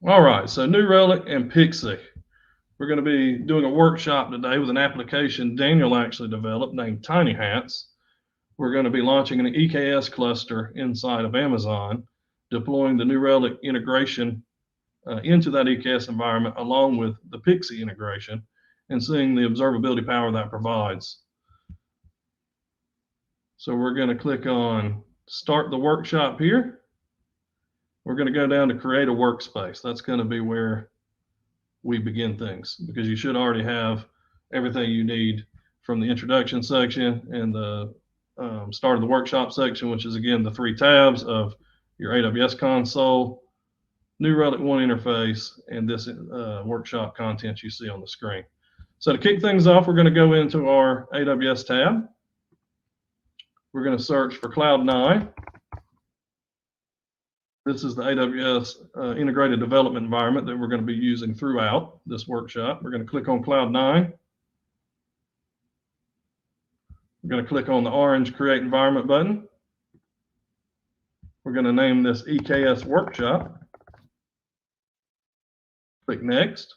All right, so New Relic and Pixie. We're going to be doing a workshop today with an application Daniel actually developed named Tiny Hats. We're going to be launching an EKS cluster inside of Amazon, deploying the New Relic integration into that EKS environment along with the Pixie integration and seeing the observability power that provides. So we're going to click on Start the Workshop here. We're going to go down to Create a Workspace. That's going to be where we begin things, because you should already have everything you need from the introduction section and the start of the workshop section, which is again the 3 tabs of your AWS console, New Relic 1 interface, and this workshop content you see on the screen. So to kick things off, we're going to go into our AWS tab. We're going to search for Cloud9. This is the AWS integrated development environment that we're going to be using throughout this workshop. We're going to click on Cloud9. We're going to click on the orange Create Environment button. We're going to name this EKS Workshop. Click Next.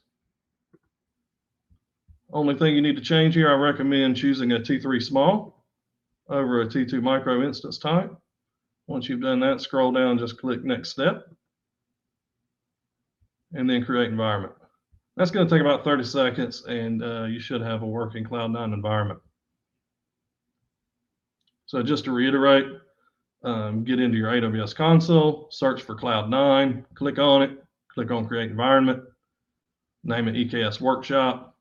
Only thing you need to change here, I recommend choosing a T3 small over a T2 micro instance type. Once you've done that, scroll down, just click Next Step, and then Create Environment. That's going to take about 30 seconds, and you should have a working Cloud9 environment. So just to reiterate, get into your AWS console, search for Cloud9, click on it, click on Create Environment, name it EKS Workshop,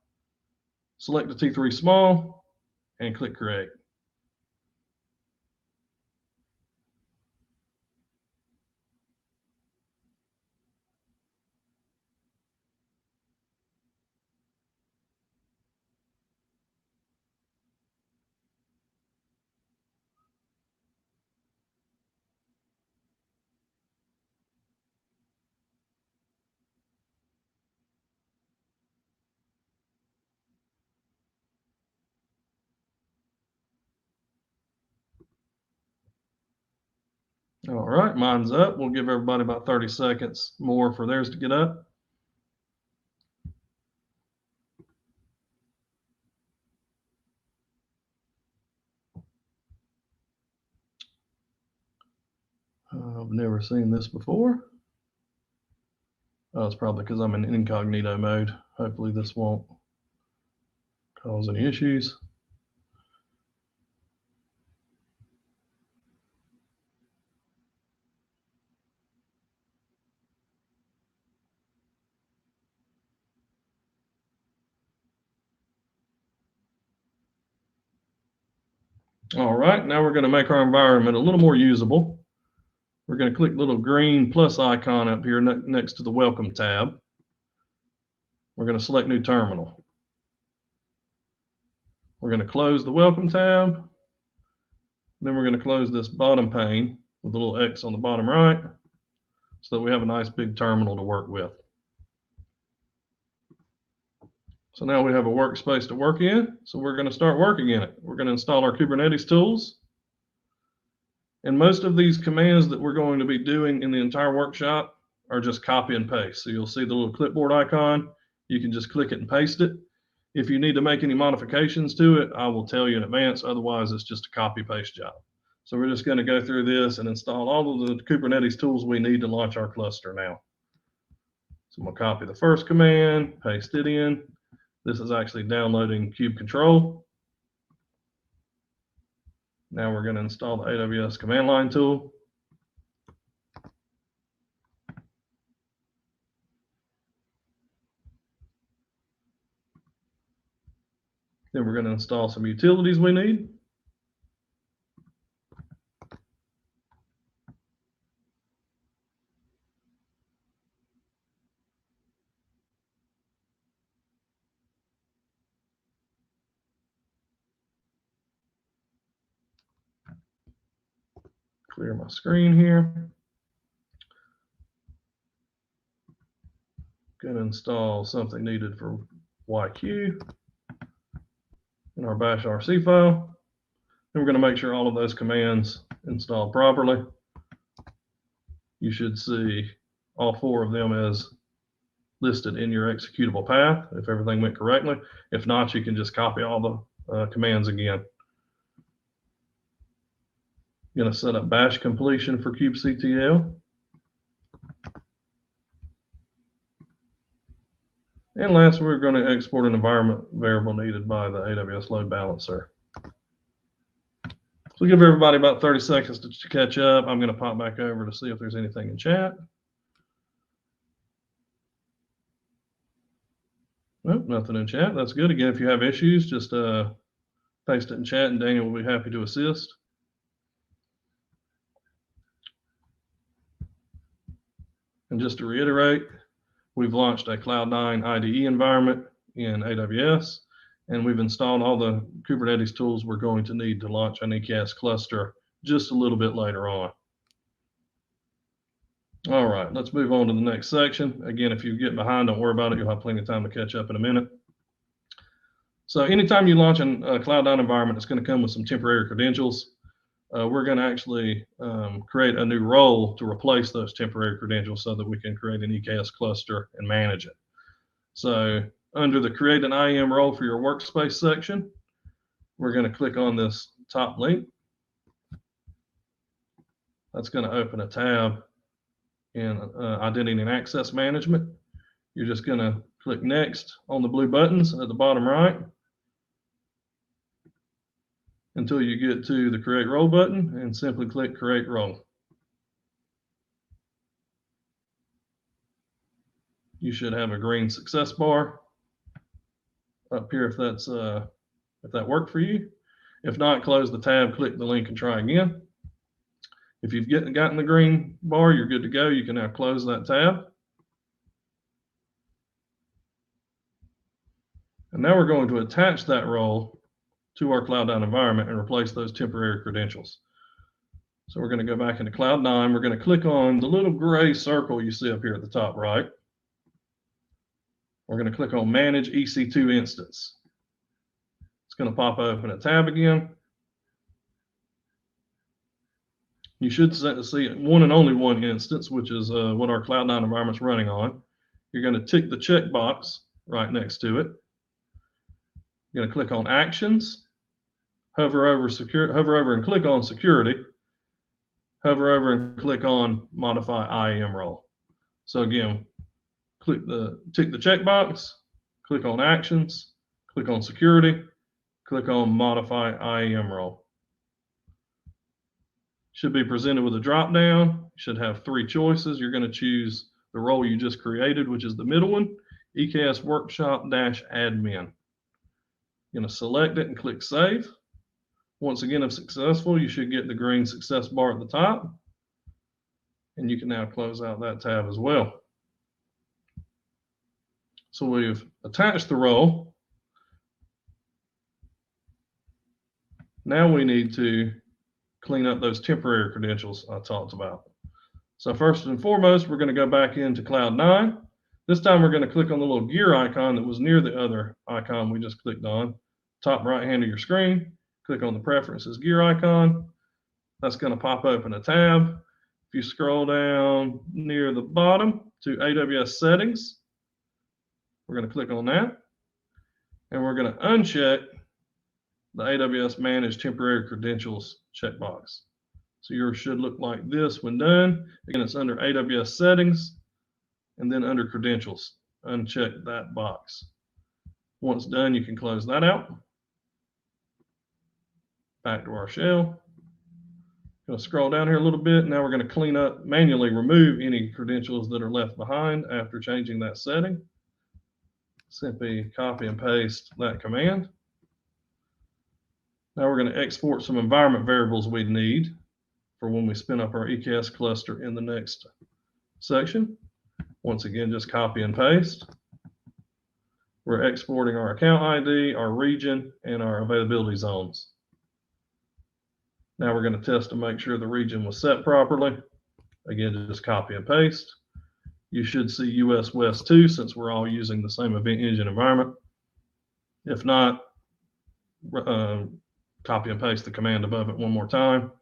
select the T3 small, and click Create. All right, mine's up. We'll give everybody about 30 seconds more for theirs to get up. I've never seen this before. Oh, it's probably because I'm in incognito mode. Hopefully this won't cause any issues. All right, now we're going to make our environment a little more usable. We're going to click the little green plus icon up here next to the Welcome tab. We're going to select New Terminal. We're going to close the Welcome tab. Then we're going to close this bottom pane with a little X on the bottom right so that we have a nice big terminal to work with. So now we have a workspace to work in, so we're going to start working in it. We're going to install our Kubernetes tools. And most of these commands that we're going to be doing in the entire workshop are just copy and paste. So you'll see the little clipboard icon. You can just click it and paste it. If you need to make any modifications to it, I will tell you in advance. Otherwise, it's just a copy paste job. So we're just going to go through this and install all of the Kubernetes tools we need to launch our cluster now. So I'm going to copy the first command, paste it in. This is actually downloading kube control. Now we're going to install the AWS command line tool. Then we're going to install some utilities we need. Clear my screen here. Going to install something needed for YQ in our bash RC file. And we're going to make sure all of those commands installed properly. You should see all 4 of them as listed in your executable path if everything went correctly. If not, you can just copy all the commands again. I'm going to set up bash completion for kubectl. And last, we're going to export an environment variable needed by the AWS load balancer. So give everybody about 30 seconds to catch up. I'm going to pop back over to see if there's anything in chat. Nope, nothing in chat. That's good. Again, if you have issues, just paste it in chat and Daniel will be happy to assist. And just to reiterate, we've launched a Cloud9 IDE environment in AWS, and we've installed all the Kubernetes tools we're going to need to launch an EKS cluster just a little bit later on. All right, let's move on to the next section. Again, if you get behind, don't worry about it. You'll have plenty of time to catch up in a minute. So anytime you launch a Cloud9 environment, it's going to come with some temporary credentials. We're going to actually create a new role to replace those temporary credentials so that we can create an EKS cluster and manage it. So under the create an IAM role for your workspace section, we're going to click on this top link. That's going to open a tab in Identity and Access Management. You're just going to click Next on the blue buttons at the bottom right until you get to the Create Role button and simply click Create Role. You should have a green success bar up here if that worked for you. If not, close the tab, click the link, and try again. If you've gotten the green bar, you're good to go. You can now close that tab. And now we're going to attach that role to our Cloud9 environment and replace those temporary credentials. So we're going to go back into Cloud9. We're going to click on the little gray circle you see up here at the top right. We're going to click on Manage EC2 Instance. It's going to pop open a tab again. You should see one and only one instance, which is what our Cloud9 environment's running on. You're going to tick the checkbox right next to it. You're going to click on Actions, hover over and click on Security, hover over and click on Modify IAM Role. So again, tick the checkbox, click on Actions, click on Security, click on Modify IAM Role. Should be presented with a drop down. Should have three choices. You're going to choose the role you just created, which is the middle one, EKS Workshop-Admin. You're going to select it and click Save. Once again, if successful, you should get the green success bar at the top. And you can now close out that tab as well. So we've attached the role. Now we need to clean up those temporary credentials I talked about. So first and foremost, we're going to go back into Cloud9. This time we're going to click on the little gear icon that was near the other icon we just clicked on. Top right hand of your screen, click on the Preferences gear icon. That's going to pop open a tab. If you scroll down near the bottom to AWS Settings, we're going to click on that. And we're going to uncheck the AWS Manage Temporary Credentials checkbox. So yours should look like this when done. Again, it's under AWS Settings and then under Credentials. Uncheck that box. Once done, you can close that out. Back to our shell. Going to scroll down here a little bit. Now we're going to manually remove any credentials that are left behind after changing that setting. Simply copy and paste that command. Now we're going to export some environment variables we need for when we spin up our EKS cluster in the next section. Once again, just copy and paste. We're exporting our account ID, our region, and our availability zones. Now we're going to test to make sure the region was set properly. Again, just copy and paste. You should see US West 2 since we're all using the same event engine environment. If not, copy and paste the command above it one more time.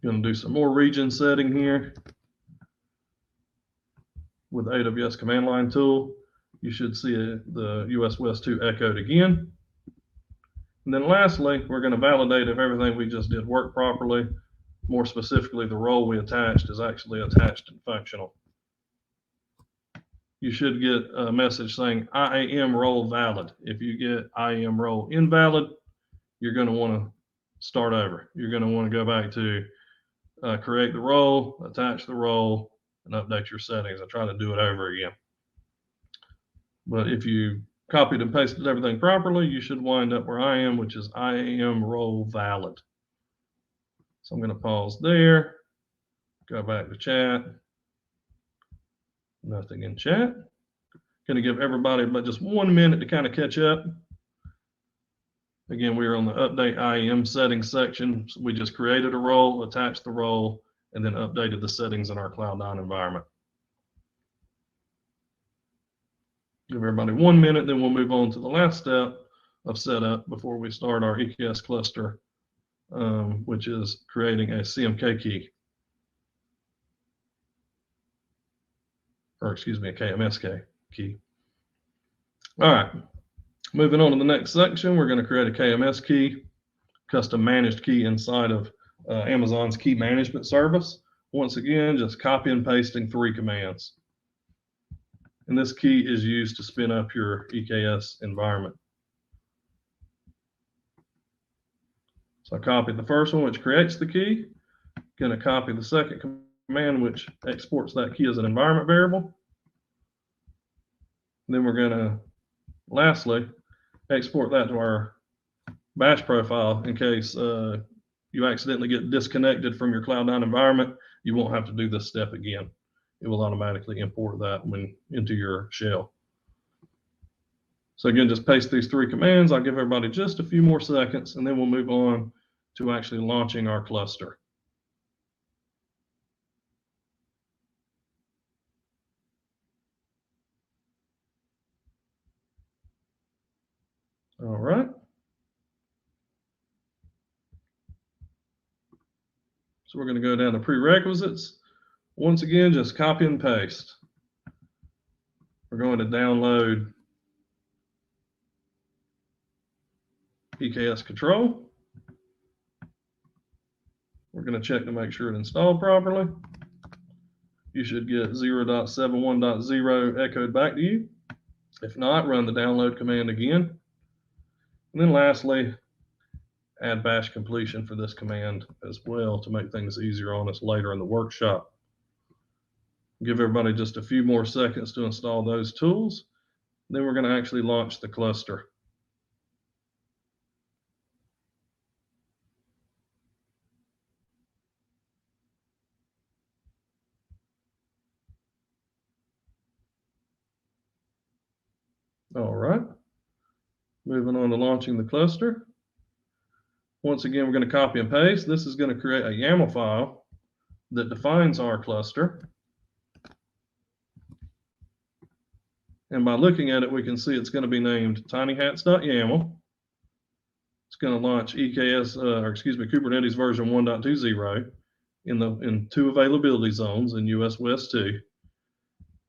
Going to do some more region setting here. with the AWS command line tool, you should see the US West 2 echoed again. And then lastly, we're going to validate if everything we just did worked properly. More specifically, the role we attached is actually attached and functional. You should get a message saying IAM role valid. If you get IAM role invalid, you're going to want to start over. You're going to want to go back to create the role, attach the role, and update your settings. I try to do it over again. But if you copied and pasted everything properly, you should wind up where I am, which is IAM role valid. So I'm going to pause there, go back to chat. Nothing in chat. Going to give everybody about just 1 minute to kind of catch up. Again, we are on the update IAM settings section. So we just created a role, attached the role, and then updated the settings in our Cloud9 environment. Give everybody 1 minute, then we'll move on to the last step of setup before we start our EKS cluster, which is creating a CMK key. Or excuse me, a KMSK key. All right, moving on to the next section, we're going to create a KMS key, custom managed key inside of Amazon's key management service. Once again, just copy and pasting 3 commands. And this key is used to spin up your EKS environment. So I copied the first one, which creates the key. Going to copy the second command, which exports that key as an environment variable. And then we're going to, lastly, export that to our bash profile in case you accidentally get disconnected from your Cloud9 environment. You won't have to do this step again. It will automatically import that into your shell. So again, just paste these 3 commands. I'll give everybody just a few more seconds, and then we'll move on to actually launching our cluster. All right. So we're going to go down to prerequisites. Once again, just copy and paste. We're going to download EKSctl. We're going to check to make sure it installed properly. You should get 0.71.0 echoed back to you. If not, run the download command again. And then lastly, add bash completion for this command as well to make things easier on us later in the workshop. Give everybody just a few more seconds to install those tools. Then we're going to actually launch the cluster. All right. Moving on to launching the cluster. Once again, we're going to copy and paste. This is going to create a YAML file that defines our cluster. And by looking at it, we can see it's going to be named tinyhats.yaml. It's going to launch Kubernetes version 1.20 in 2 availability zones in US West 2.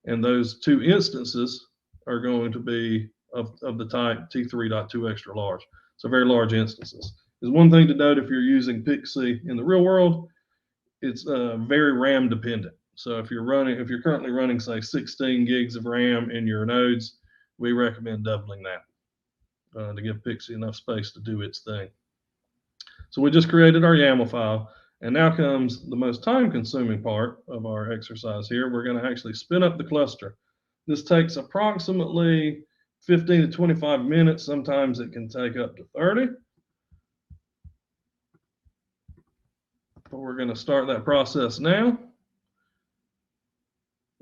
And those 2 instances are going to be of the type T3.2 extra large. So very large instances. There's one thing to note: if you're using Pixie in the real world, it's very RAM dependent. So if you're currently running, say, 16 gigs of RAM in your nodes, we recommend doubling that to give Pixie enough space to do its thing. So we just created our YAML file, and now comes the most time-consuming part of our exercise here. We're going to actually spin up the cluster. This takes approximately 15 to 25 minutes. Sometimes it can take up to 30. But we're going to start that process now.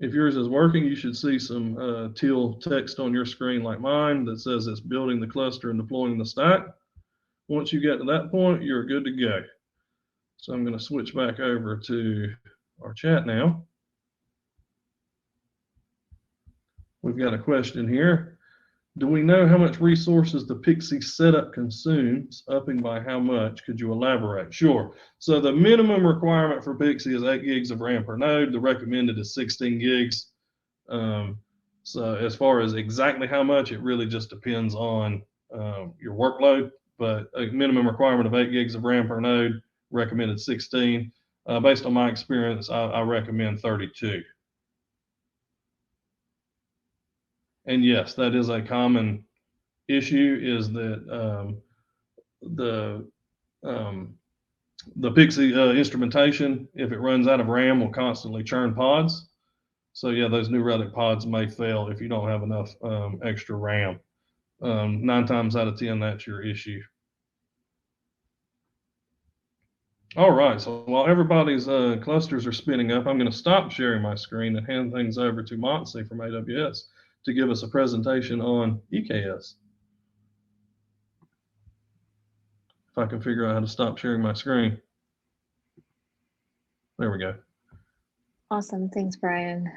If yours is working, you should see some teal text on your screen like mine that says it's building the cluster and deploying the stack. Once you get to that point, you're good to go. So I'm going to switch back over to our chat now. We've got a question here. Do we know how much resources the Pixie setup consumes? Upping by how much? Could you elaborate? Sure. So the minimum requirement for Pixie is 8 gigs of RAM per node. The recommended is 16 gigs. So as far as exactly how much, it really just depends on your workload, but a minimum requirement of 8 gigs of RAM per node, recommended 16. Based on my experience, I recommend 32. And yes, that is a common issue, is that the Pixie instrumentation, if it runs out of RAM, will constantly churn pods. So yeah, those new Relic pods may fail if you don't have enough extra RAM. 9 times out of 10, that's your issue. All right, so while everybody's clusters are spinning up, I'm going to stop sharing my screen and hand things over to Montse from AWS to give us a presentation on EKS. If I can figure out how to stop sharing my screen. There we go. Awesome, thanks, Brian.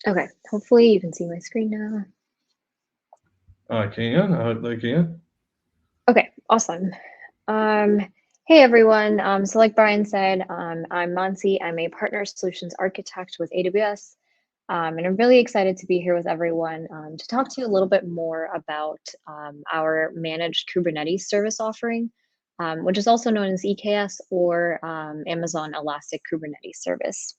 Okay, hopefully you can see my screen now. I can. I hope they can. Okay, awesome. Hey everyone. So like Brian said, I'm Mansi. I'm a partner solutions architect with AWS. And I'm really excited to be here with everyone to talk to you a little bit more about our managed Kubernetes service offering, which is also known as EKS or Amazon Elastic Kubernetes Service.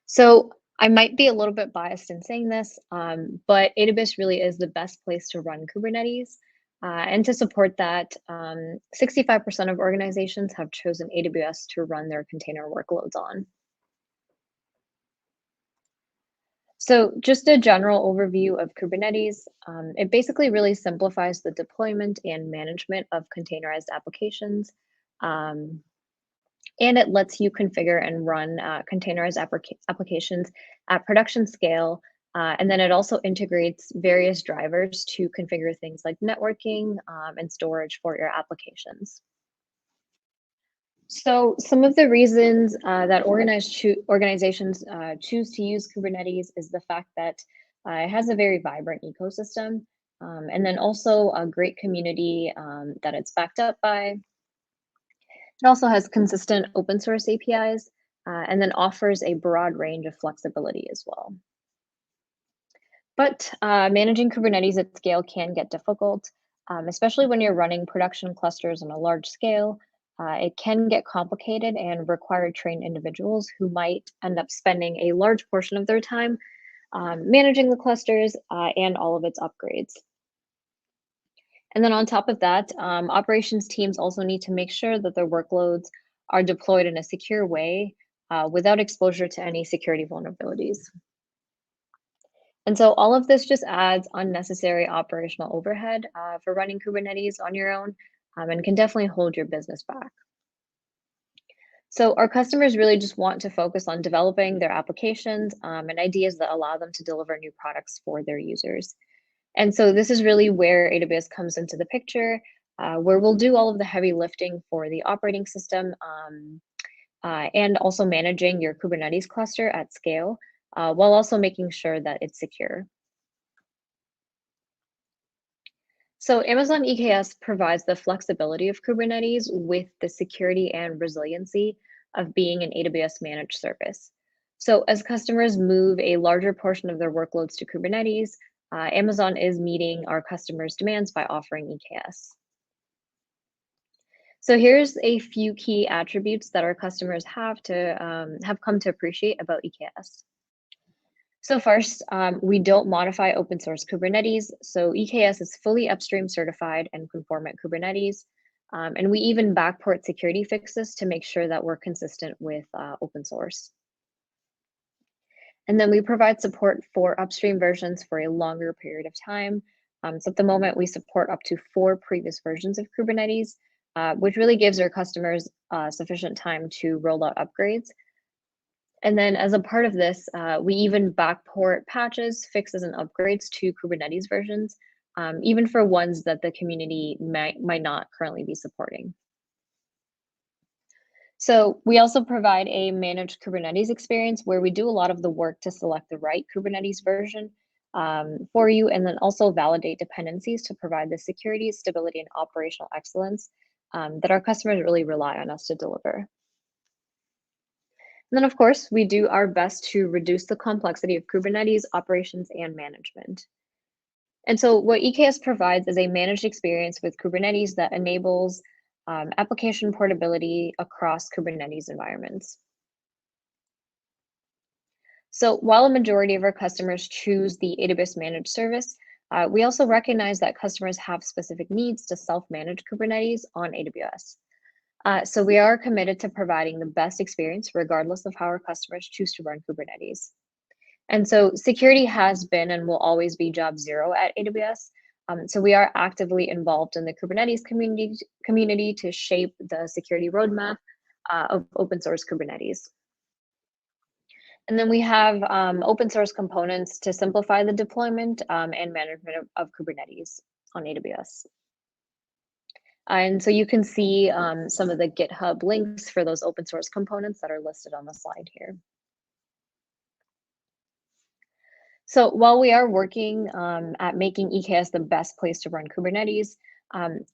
So I might be a little bit biased in saying this, but AWS really is the best place to run Kubernetes. And to support that, 65% of organizations have chosen AWS to run their container workloads on. So just a general overview of Kubernetes. It basically really simplifies the deployment and management of containerized applications. And it lets you configure and run containerized applications at production scale. And then it also integrates various drivers to configure things like networking and storage for your applications. So some of the reasons that organizations choose to use Kubernetes is the fact that it has a very vibrant ecosystem, and then also a great community that it's backed up by. It also has consistent open source APIs, and then offers a broad range of flexibility as well. But managing Kubernetes at scale can get difficult, especially when you're running production clusters on a large scale. It can get complicated and require trained individuals who might end up spending a large portion of their time managing the clusters and all of its upgrades. And then on top of that, operations teams also need to make sure that their workloads are deployed in a secure way without exposure to any security vulnerabilities. And so all of this just adds unnecessary operational overhead for running Kubernetes on your own and can definitely hold your business back. So our customers really just want to focus on developing their applications and ideas that allow them to deliver new products for their users. And so this is really where AWS comes into the picture, where we'll do all of the heavy lifting for the operating system and also managing your Kubernetes cluster at scale, while also making sure that it's secure. So Amazon EKS provides the flexibility of Kubernetes with the security and resiliency of being an AWS managed service. So as customers move a larger portion of their workloads to Kubernetes, Amazon is meeting our customers' demands by offering EKS. So here's a few key attributes that our customers have come to appreciate about EKS. So first, we don't modify open source Kubernetes. So EKS is fully upstream certified and conformant Kubernetes. And we even backport security fixes to make sure that we're consistent with open source. And then we provide support for upstream versions for a longer period of time. So at the moment, we support up to 4 previous versions of Kubernetes, which really gives our customers sufficient time to roll out upgrades. And then as a part of this, we even backport patches, fixes, and upgrades to Kubernetes versions, even for ones that the community might not currently be supporting. So we also provide a managed Kubernetes experience where we do a lot of the work to select the right Kubernetes version. for you, and then also validate dependencies to provide the security, stability, and operational excellence that our customers really rely on us to deliver. And then, of course, we do our best to reduce the complexity of Kubernetes operations and management. And so what EKS provides is a managed experience with Kubernetes that enables application portability across Kubernetes environments. So while a majority of our customers choose the AWS managed service, we also recognize that customers have specific needs to self-manage Kubernetes on AWS. So we are committed to providing the best experience regardless of how our customers choose to run Kubernetes. And so security has been and will always be job zero at AWS. So we are actively involved in the Kubernetes community to shape the security roadmap of open source Kubernetes. And then we have open source components to simplify the deployment and management of Kubernetes on AWS. And so you can see some of the GitHub links for those open source components that are listed on the slide here. So while we are working at making EKS the best place to run Kubernetes,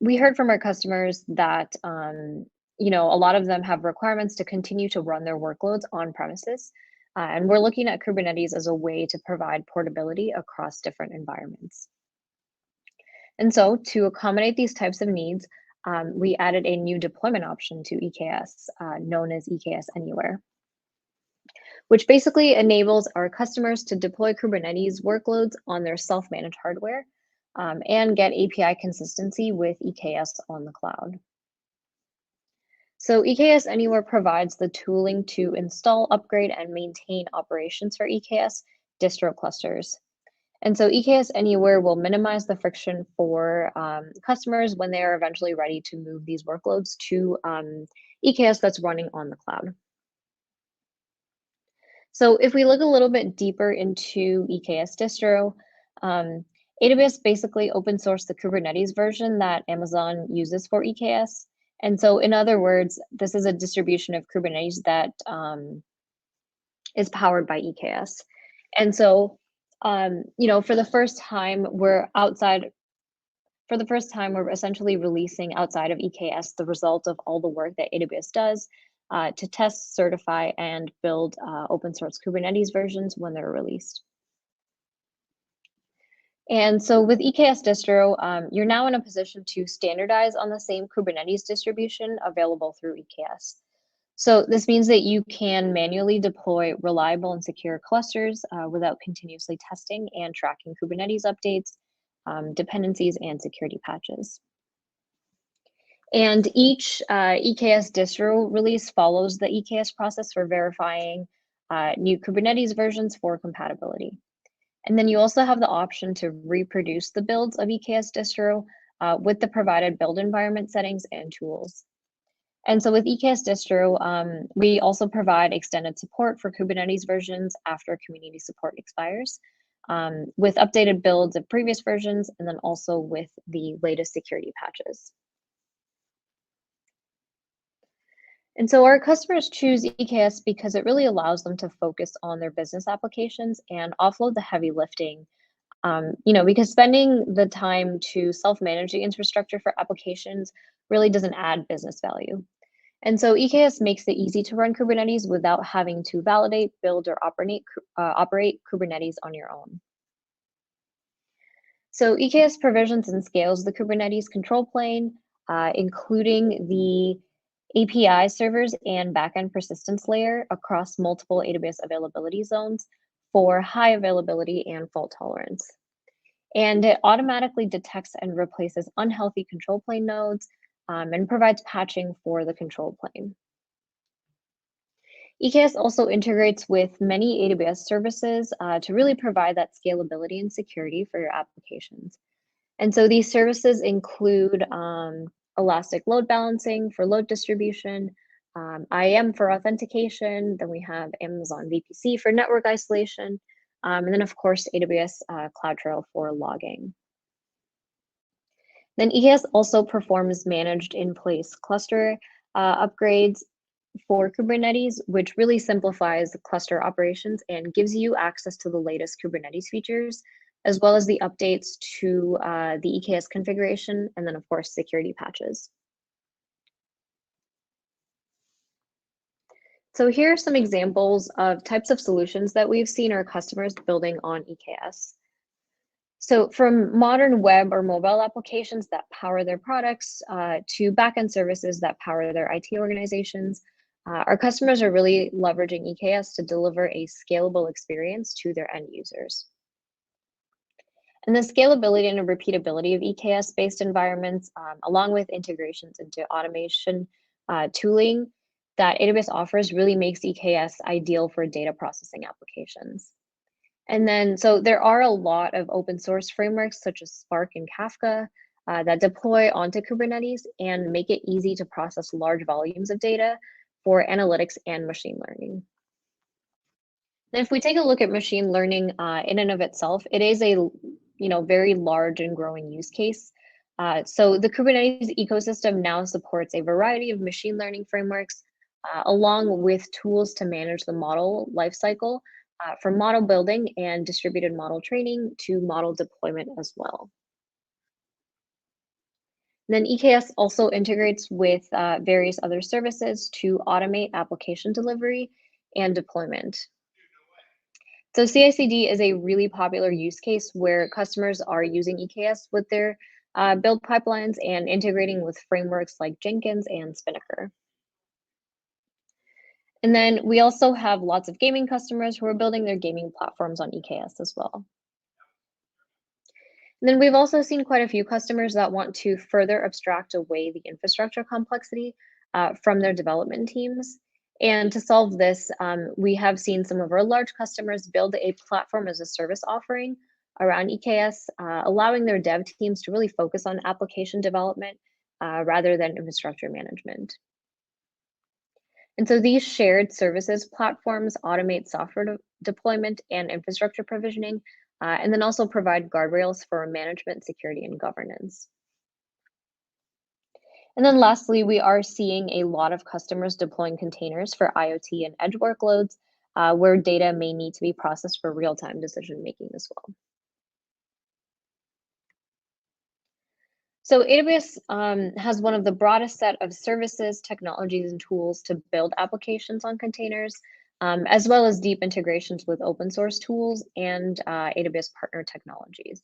we heard from our customers that a lot of them have requirements to continue to run their workloads on premises. And we're looking at Kubernetes as a way to provide portability across different environments. And so to accommodate these types of needs, we added a new deployment option to EKS known as EKS Anywhere, which basically enables our customers to deploy Kubernetes workloads on their self-managed hardware and get API consistency with EKS on the cloud. So EKS Anywhere provides the tooling to install, upgrade, and maintain operations for EKS distro clusters. And so EKS Anywhere will minimize the friction for customers when they are eventually ready to move these workloads to EKS that's running on the cloud. So if we look a little bit deeper into EKS distro, AWS basically open sourced the Kubernetes version that Amazon uses for EKS. And so in other words, this is a distribution of Kubernetes that is powered by EKS. And so, for the first time, we're essentially releasing outside of EKS the result of all the work that AWS does to test, certify, and build open source Kubernetes versions when they're released. And so with EKS distro, you're now in a position to standardize on the same Kubernetes distribution available through EKS. So this means that you can manually deploy reliable and secure clusters without continuously testing and tracking Kubernetes updates, dependencies, and security patches. And each EKS distro release follows the EKS process for verifying new Kubernetes versions for compatibility. And then you also have the option to reproduce the builds of EKS distro with the provided build environment settings and tools. And so with EKS distro, we also provide extended support for Kubernetes versions after community support expires, with updated builds of previous versions, and then also with the latest security patches. And so our customers choose EKS because it really allows them to focus on their business applications and offload the heavy lifting. Because spending the time to self-manage the infrastructure for applications really doesn't add business value. And so EKS makes it easy to run Kubernetes without having to validate, build, or operate Kubernetes on your own. So EKS provisions and scales the Kubernetes control plane, including the API servers and backend persistence layer across multiple AWS availability zones for high availability and fault tolerance. And it automatically detects and replaces unhealthy control plane nodes and provides patching for the control plane. EKS also integrates with many AWS services to really provide that scalability and security for your applications. And so these services include elastic load balancing for load distribution, IAM for authentication, then we have Amazon VPC for network isolation, and then of course AWS CloudTrail for logging. Then EKS also performs managed in-place cluster upgrades for Kubernetes, which really simplifies the cluster operations and gives you access to the latest Kubernetes features as well as the updates to the EKS configuration, and then of course, security patches. So here are some examples of types of solutions that we've seen our customers building on EKS. So from modern web or mobile applications that power their products to backend services that power their IT organizations, our customers are really leveraging EKS to deliver a scalable experience to their end users. And the scalability and repeatability of EKS-based environments, along with integrations into automation tooling that AWS offers, really makes EKS ideal for data processing applications. And then, so there are a lot of open source frameworks such as Spark and Kafka that deploy onto Kubernetes and make it easy to process large volumes of data for analytics and machine learning. And if we take a look at machine learning in and of itself, it is a very large and growing use case. So the Kubernetes ecosystem now supports a variety of machine learning frameworks, along with tools to manage the model lifecycle, from model building and distributed model training to model deployment as well. And then EKS also integrates with various other services to automate application delivery and deployment. So CI/CD is a really popular use case where customers are using EKS with their build pipelines and integrating with frameworks like Jenkins and Spinnaker. And then we also have lots of gaming customers who are building their gaming platforms on EKS as well. And then we've also seen quite a few customers that want to further abstract away the infrastructure complexity from their development teams. And to solve this, we have seen some of our large customers build a platform as a service offering around EKS, allowing their dev teams to really focus on application development rather than infrastructure management. And so these shared services platforms automate software deployment and infrastructure provisioning, and then also provide guardrails for management, security, and governance. And then lastly, we are seeing a lot of customers deploying containers for IoT and edge workloads where data may need to be processed for real-time decision-making as well. So AWS has one of the broadest set of services, technologies, and tools to build applications on containers, as well as deep integrations with open source tools and AWS partner technologies.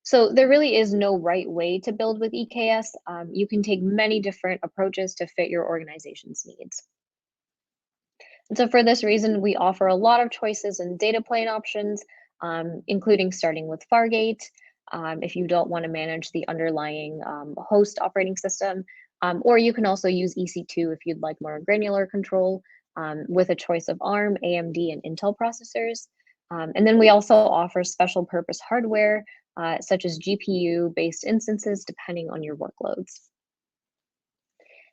So there really is no right way to build with EKS. You can take many different approaches to fit your organization's needs. And so for this reason, we offer a lot of choices and data plane options, including starting with Fargate, if you don't want to manage the underlying host operating system, or you can also use EC2 if you'd like more granular control with a choice of ARM, AMD, and Intel processors. And then we also offer special purpose hardware, such as GPU-based instances, depending on your workloads.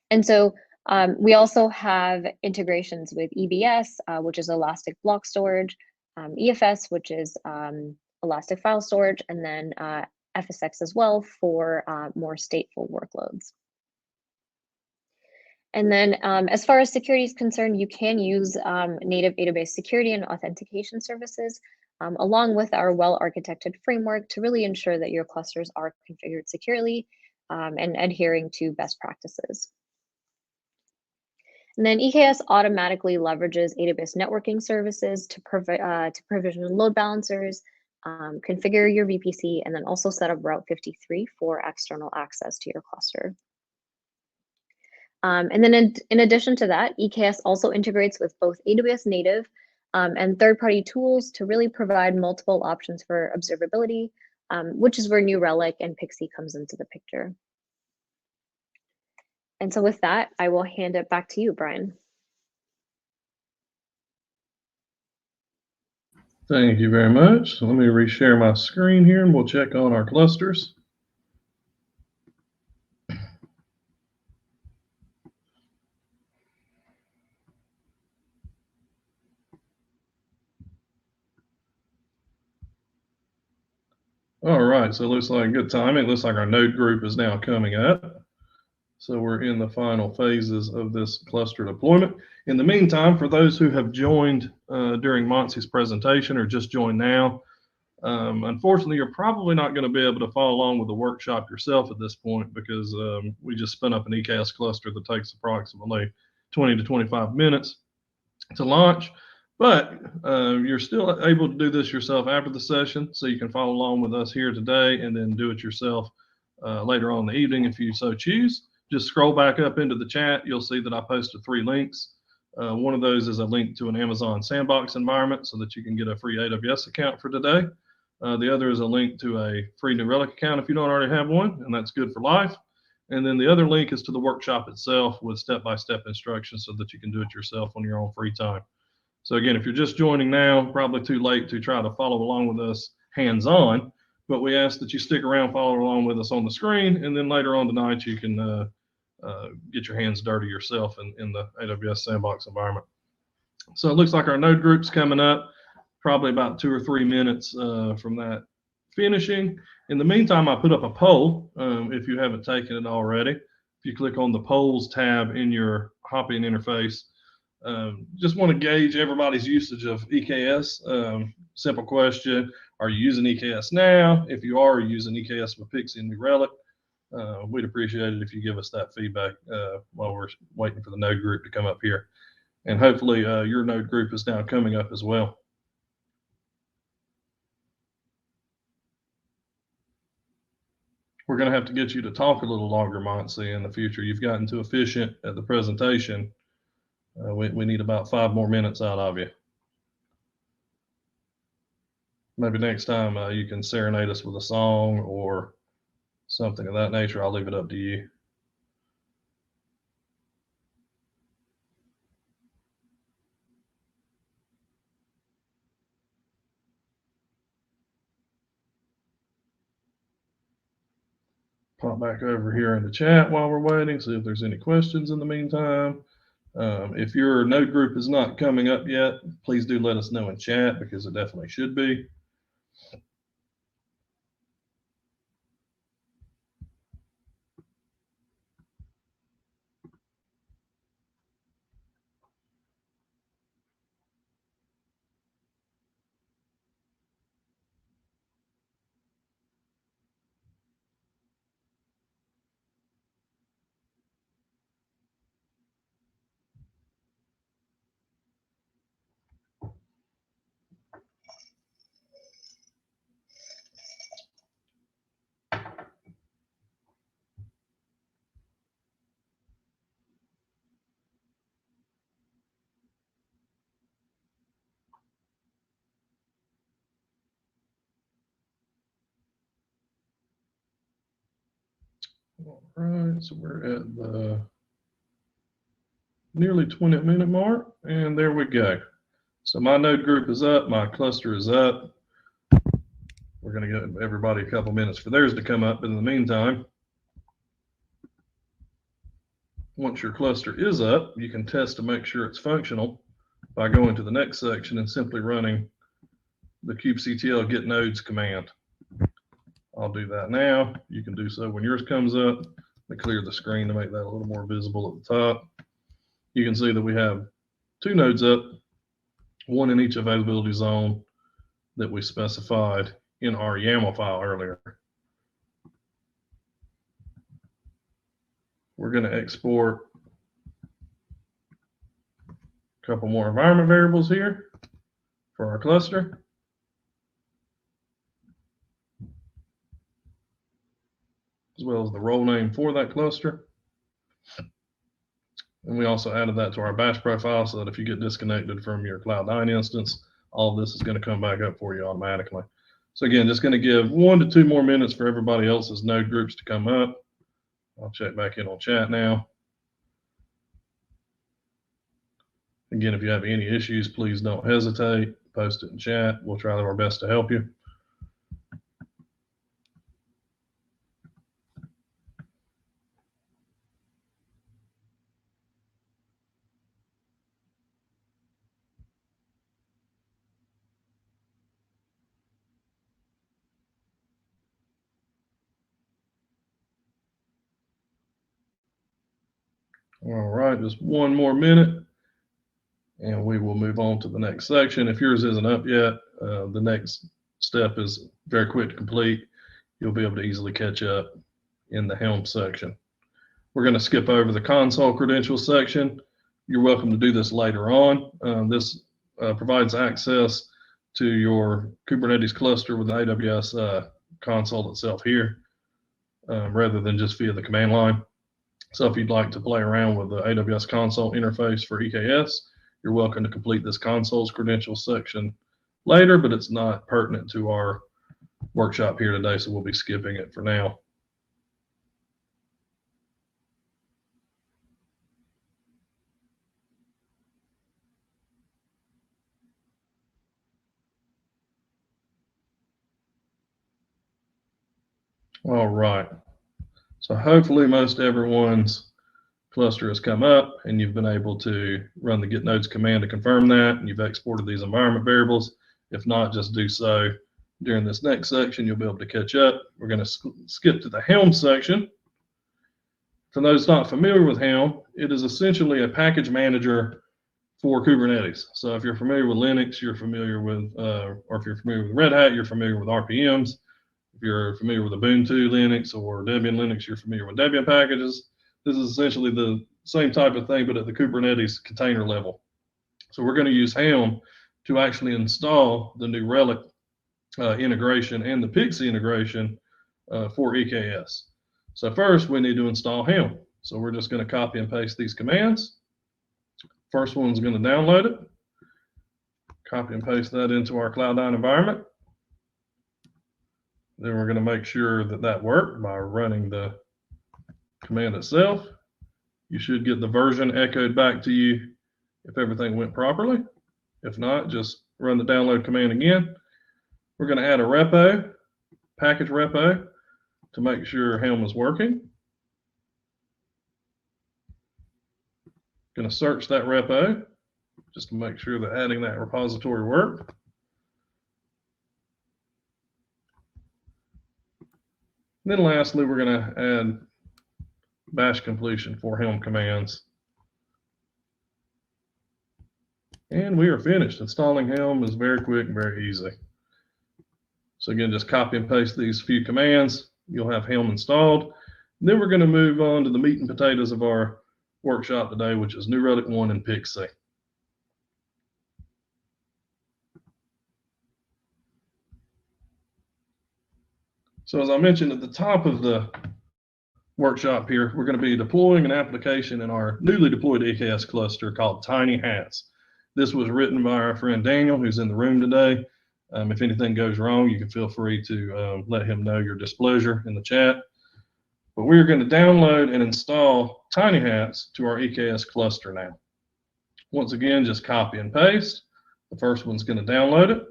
And so we also have integrations with EBS, which is Elastic Block Storage, EFS, which is Elastic File Storage, and then FSX as well for more stateful workloads. And then as far as security is concerned, you can use native AWS security and authentication services, along with our well-architected framework to really ensure that your clusters are configured securely and adhering to best practices. And then EKS automatically leverages AWS networking services to provision load balancers, configure your VPC, and then also set up Route 53 for external access to your cluster. And then in addition to that, EKS also integrates with both AWS native and third-party tools to really provide multiple options for observability, which is where New Relic and Pixie comes into the picture. And so with that, I will hand it back to you, Brian. Thank you very much. So let me reshare my screen here and we'll check on our clusters. All right, so it looks like good timing. It looks like our node group is now coming up. So we're in the final phases of this cluster deployment. In the meantime, for those who have joined during Monty's presentation or just joined now, Unfortunately, you're probably not going to be able to follow along with the workshop yourself at this point because we just spun up an EKS cluster that takes approximately 20 to 25 minutes to launch. But you're still able to do this yourself after the session, so you can follow along with us here today and then do it yourself later on in the evening if you so choose. Just scroll back up into the chat. You'll see that I posted 3 links. One of those is a link to an Amazon Sandbox environment so that you can get a free AWS account for today. The other is a link to a free New Relic account if you don't already have one, and that's good for life. And then the other link is to the workshop itself with step-by-step instructions so that you can do it yourself on your own free time. So again, if you're just joining now, probably too late to try to follow along with us hands-on, but we ask that you stick around, follow along with us on the screen, and then later on tonight you can get your hands dirty yourself in the AWS Sandbox environment. So it looks like our node group's coming up, probably about 2 or 3 minutes from that finishing. In the meantime, I put up a poll if you haven't taken it already. If you click on the polls tab in your Hopin interface, just want to gauge everybody's usage of EKS. Simple question, are you using EKS now? If you are using EKS with Pixie and New Relic, we'd appreciate it if you give us that feedback while we're waiting for the node group to come up here. And hopefully your node group is now coming up as well. We're going to have to get you to talk a little longer, Monty, in the future. You've gotten too efficient at the presentation. We need about 5 more minutes out of you. Maybe next time you can serenade us with a song or something of that nature. I'll leave it up to you. Pop back over here in the chat while we're waiting, see if there's any questions in the meantime. If your node group is not coming up yet, please do let us know in chat because it definitely should be. All right, so we're at the nearly 20-minute mark, and there we go. So my node group is up, my cluster is up. We're going to give everybody a couple minutes for theirs to come up. But in the meantime, once your cluster is up, you can test to make sure it's functional by going to the next section and simply running the kubectl get nodes command. I'll do that now. You can do so when yours comes up. Let me clear the screen to make that a little more visible at the top. You can see that we have 2 nodes up, one in each availability zone that we specified in our YAML file earlier. We're going to export a couple more environment variables here for our cluster. As well as the role name for that cluster. And we also added that to our bash profile so that if you get disconnected from your Cloud9 instance, all of this is going to come back up for you automatically. So again, just going to give 1 to 2 more minutes for everybody else's node groups to come up. I'll check back in on chat now. Again, if you have any issues, please don't hesitate. Post it in chat. We'll try our best to help you. All right, just 1 more minute, and we will move on to the next section. If yours isn't up yet, the next step is very quick to complete. You'll be able to easily catch up in the Helm section. We're going to skip over the console credentials section. You're welcome to do this later on. This provides access to your Kubernetes cluster with the AWS console itself here, rather than just via the command line. So if you'd like to play around with the AWS console interface for EKS, you're welcome to complete this console's credentials section later, but it's not pertinent to our workshop here today, so we'll be skipping it for now. All right, so hopefully most everyone's cluster has come up and you've been able to run the get nodes command to confirm that, and you've exported these environment variables. If not, just do so during this next section. You'll be able to catch up. We're going to skip to the Helm section. For those not familiar with Helm, it is essentially a package manager for Kubernetes. So if you're familiar with Linux, you're familiar with, or if you're familiar with Red Hat, you're familiar with RPMs. If you're familiar with Ubuntu Linux or Debian Linux, you're familiar with Debian packages. This is essentially the same type of thing, but at the Kubernetes container level. So we're going to use Helm to actually install the new Relic integration and the Pixie integration for EKS. So first we need to install Helm. So we're just going to copy and paste these commands. First one's going to download it. Copy and paste that into our Cloud9 environment. Then we're going to make sure that that worked by running the command itself. You should get the version echoed back to you if everything went properly. If not, just run the download command again. We're going to add a repo, package repo, to make sure Helm is working. Going to search that repo just to make sure that adding that repository worked. And then lastly, we're going to add bash completion for Helm commands. And we are finished. Installing Helm is very quick and very easy. So again, just copy and paste these few commands. You'll have Helm installed. And then we're going to move on to the meat and potatoes of our workshop today, which is New Relic 1 and Pixie. So as I mentioned at the top of the workshop here, we're going to be deploying an application in our newly deployed EKS cluster called Tiny Hats. This was written by our friend Daniel, who's in the room today. If anything goes wrong, you can feel free to let him know your displeasure in the chat. But we're going to download and install Tiny Hats to our EKS cluster now. Once again, just copy and paste. The first one's going to download it.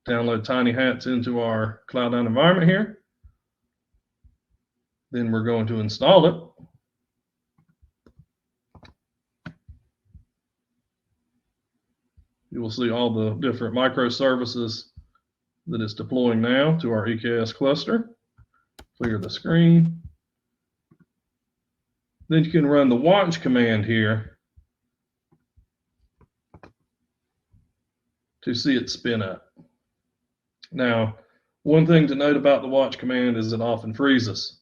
Download Tiny Hats into our Cloud9 environment here. Then we're going to install it. You will see all the different microservices that it's deploying now to our EKS cluster. Clear the screen. Then you can run the watch command here to see it spin up. Now, one thing to note about the watch command is it often freezes.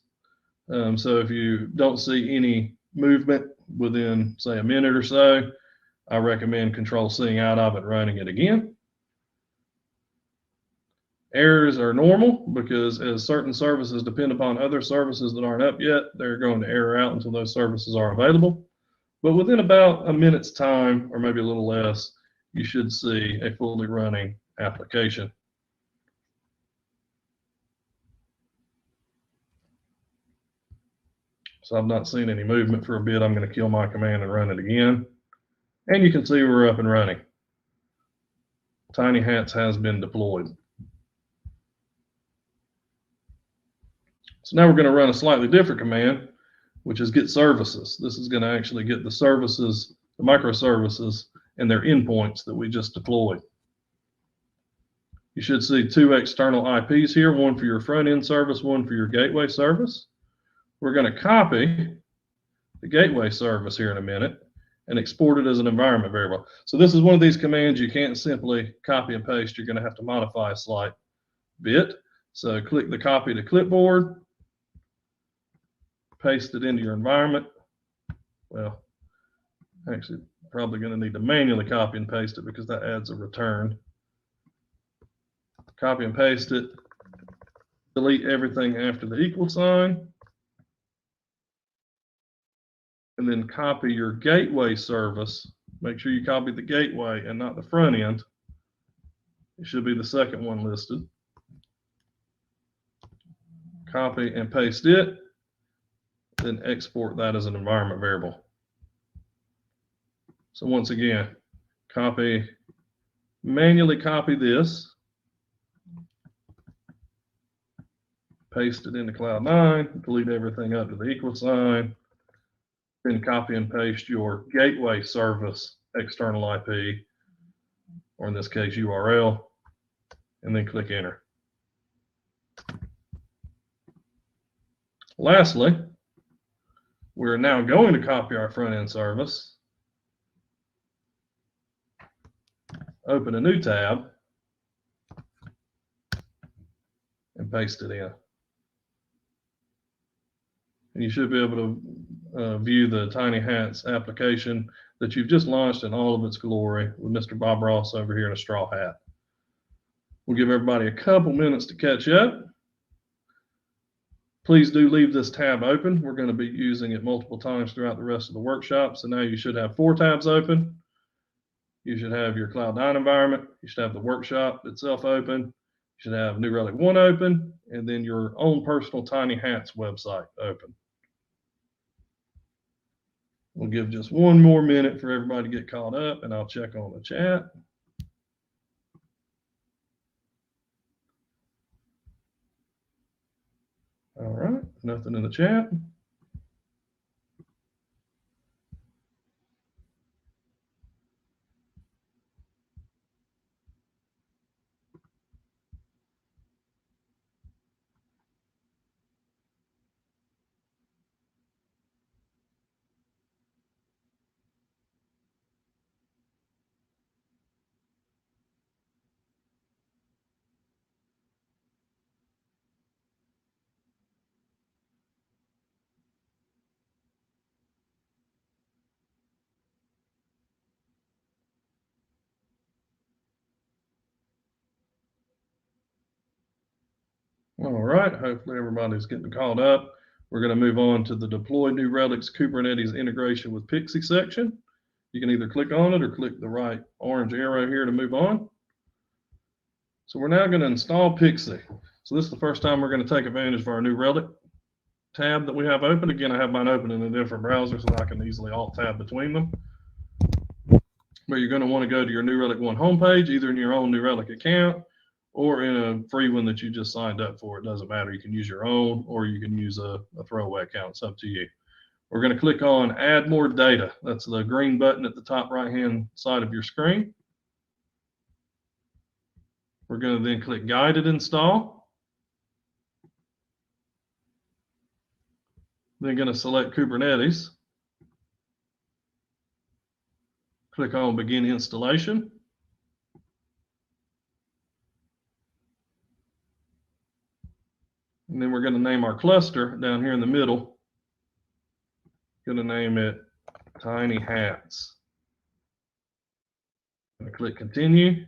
So if you don't see any movement within, say, a minute or so, I recommend Control-Cing out of it, running it again. Errors are normal because as certain services depend upon other services that aren't up yet, they're going to error out until those services are available. But within about a minute's time, or maybe a little less, you should see a fully running application. So I've not seen any movement for a bit. I'm going to kill my command and run it again. And you can see we're up and running. Tiny Hats has been deployed. So now we're going to run a slightly different command, which is get services. This is going to actually get the services, the microservices, and their endpoints that we just deployed. You should see two external IPs here, one for your front-end service, one for your gateway service. We're going to copy the gateway service here in a minute, and export it as an environment variable. So this is one of these commands you can't simply copy and paste. You're going to have to modify a slight bit. So click the copy to clipboard, paste it into your environment. Well, actually, probably going to need to manually copy and paste it because that adds a return. Copy and paste it. Delete everything after the equal sign. And then copy your gateway service. Make sure you copy the gateway and not the front end. It should be the second one listed. Copy and paste it. Then export that as an environment variable. So once again, manually copy this. Paste it into Cloud9, delete everything up to the equal sign, then copy and paste your gateway service external IP, or in this case URL, and then click enter. Lastly, we're now going to copy our front end service, open a new tab, and paste it in. And you should be able to view the Tiny Hats application that you've just launched in all of its glory with Mr. Bob Ross over here in a straw hat. We'll give everybody a couple minutes to catch up. Please do leave this tab open. We're going to be using it multiple times throughout the rest of the workshop. So now you should have 4 tabs open. You should have your Cloud9 environment. You should have the workshop itself open. You should have New Relic 1 open, and then your own personal Tiny Hats website open. We'll give just one more minute for everybody to get caught up, and I'll check on the chat. All right, nothing in the chat. All right, hopefully everybody's getting caught up. We're going to move on to the Deploy New Relic's Kubernetes integration with Pixie section. You can either click on it or click the right orange arrow here to move on. So we're now going to install Pixie. So this is the first time we're going to take advantage of our New Relic tab that we have open. Again, I have mine open in a different browser so that I can easily alt tab between them. But you're going to want to go to your New Relic 1 homepage, either in your own New Relic account or in a free one that you just signed up for. It doesn't matter. You can use your own or you can use a throwaway account. It's up to you. We're going to click on Add More Data. That's the green button at the top right-hand side of your screen. We're going to then click Guided Install. Then going to select Kubernetes. Click on Begin Installation. And then we're going to name our cluster down here in the middle. Going to name it Tiny Hats. I'm going to click Continue.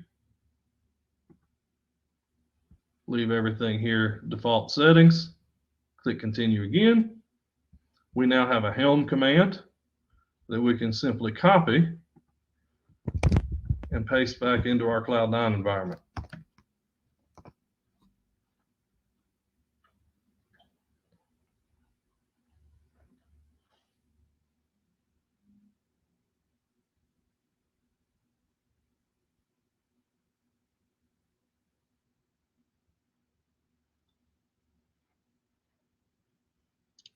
Leave everything here default settings. Click Continue again. We now have a Helm command that we can simply copy and paste back into our Cloud9 environment.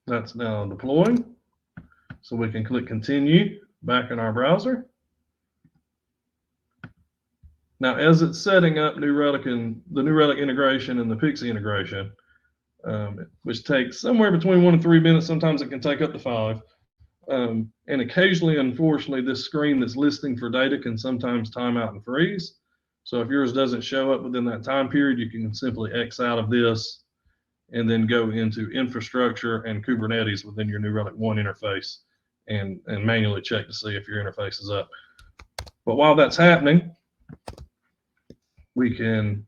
That's now deploying. So we can click Continue back in our browser. Now, as it's setting up New Relic and the New Relic integration and the Pixie integration, which takes somewhere between 1 and 3 minutes, sometimes it can take up to 5. And occasionally, unfortunately, this screen that's listing for data can sometimes time out and freeze. So if yours doesn't show up within that time period, you can simply X out of this and then go into infrastructure and Kubernetes within your New Relic 1 interface and manually check to see if your interface is up. But while that's happening, we can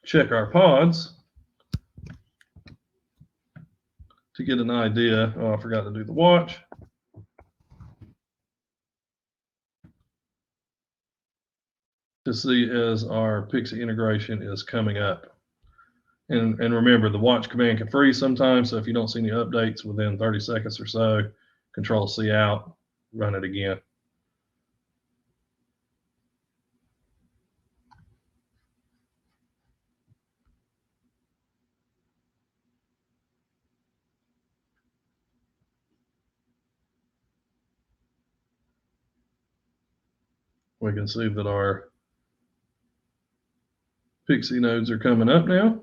check our pods to get an idea. Oh, I forgot to do the watch. To see as our Pixie integration is coming up. And remember, the watch command can freeze sometimes, so if you don't see any updates within 30 seconds or so, Control C out, run it again. We can see that our Pixie nodes are coming up now.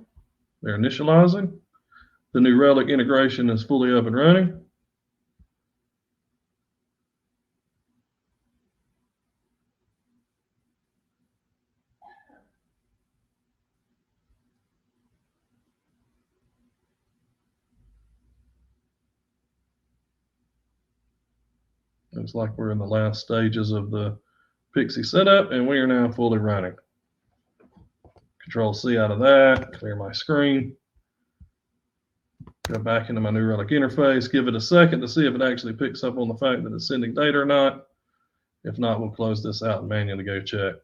They're initializing. The New Relic integration is fully up and running. Looks like we're in the last stages of the Pixie setup, and we are now fully running. Control C out of that, clear my screen. Go back into my New Relic interface, give it a second to see if it actually picks up on the fact that it's sending data or not. If not, we'll close this out and manually go check.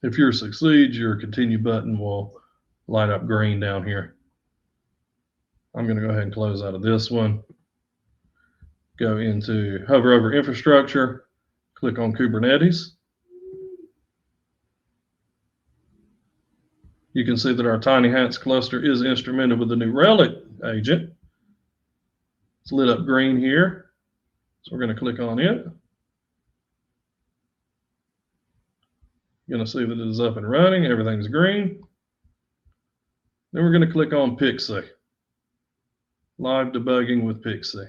If yours succeeds, your continue button will light up green down here. I'm going to go ahead and close out of this one. Go into hover over infrastructure, click on Kubernetes. You can see that our Tiny Hats cluster is instrumented with the New Relic agent. It's lit up green here. So we're going to click on it. You're going to see that it is up and running. Everything's green. Then we're going to click on Pixie. Live debugging with Pixie.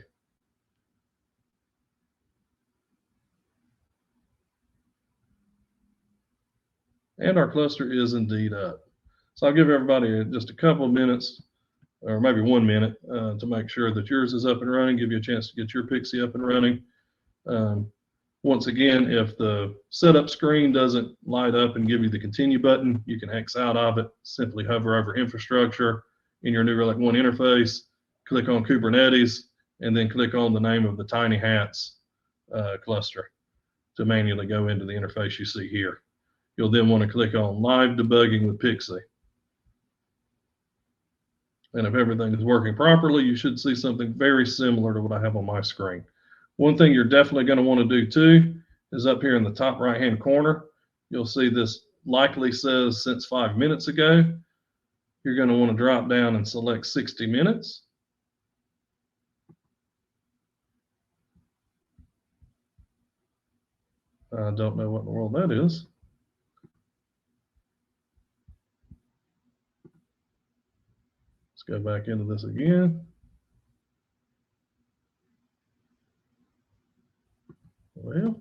And our cluster is indeed up. So I'll give everybody just a couple of minutes, or maybe 1 minute, to make sure that yours is up and running, give you a chance to get your Pixie up and running. Once again, if the setup screen doesn't light up and give you the continue button, you can X out of it. Simply hover over infrastructure in your New Relic 1 interface, click on Kubernetes, and then click on the name of the Tiny Hats cluster to manually go into the interface you see here. You'll then want to click on Live Debugging with Pixie. And if everything is working properly, you should see something very similar to what I have on my screen. One thing you're definitely going to want to do too is up here in the top right-hand corner, you'll see this likely says since 5 minutes ago. You're going to want to drop down and select 60 minutes. I don't know what in the world that is. Let's go back into this again. Well,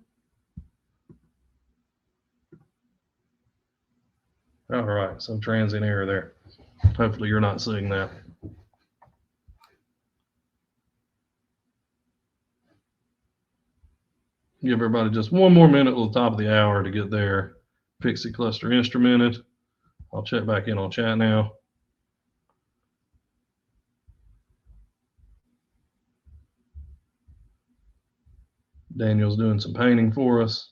all right, some transient error there. Hopefully you're not seeing that. Give everybody just 1 more minute at the top of the hour to get their Pixie cluster instrumented. I'll check back in on chat now. Daniel's doing some painting for us.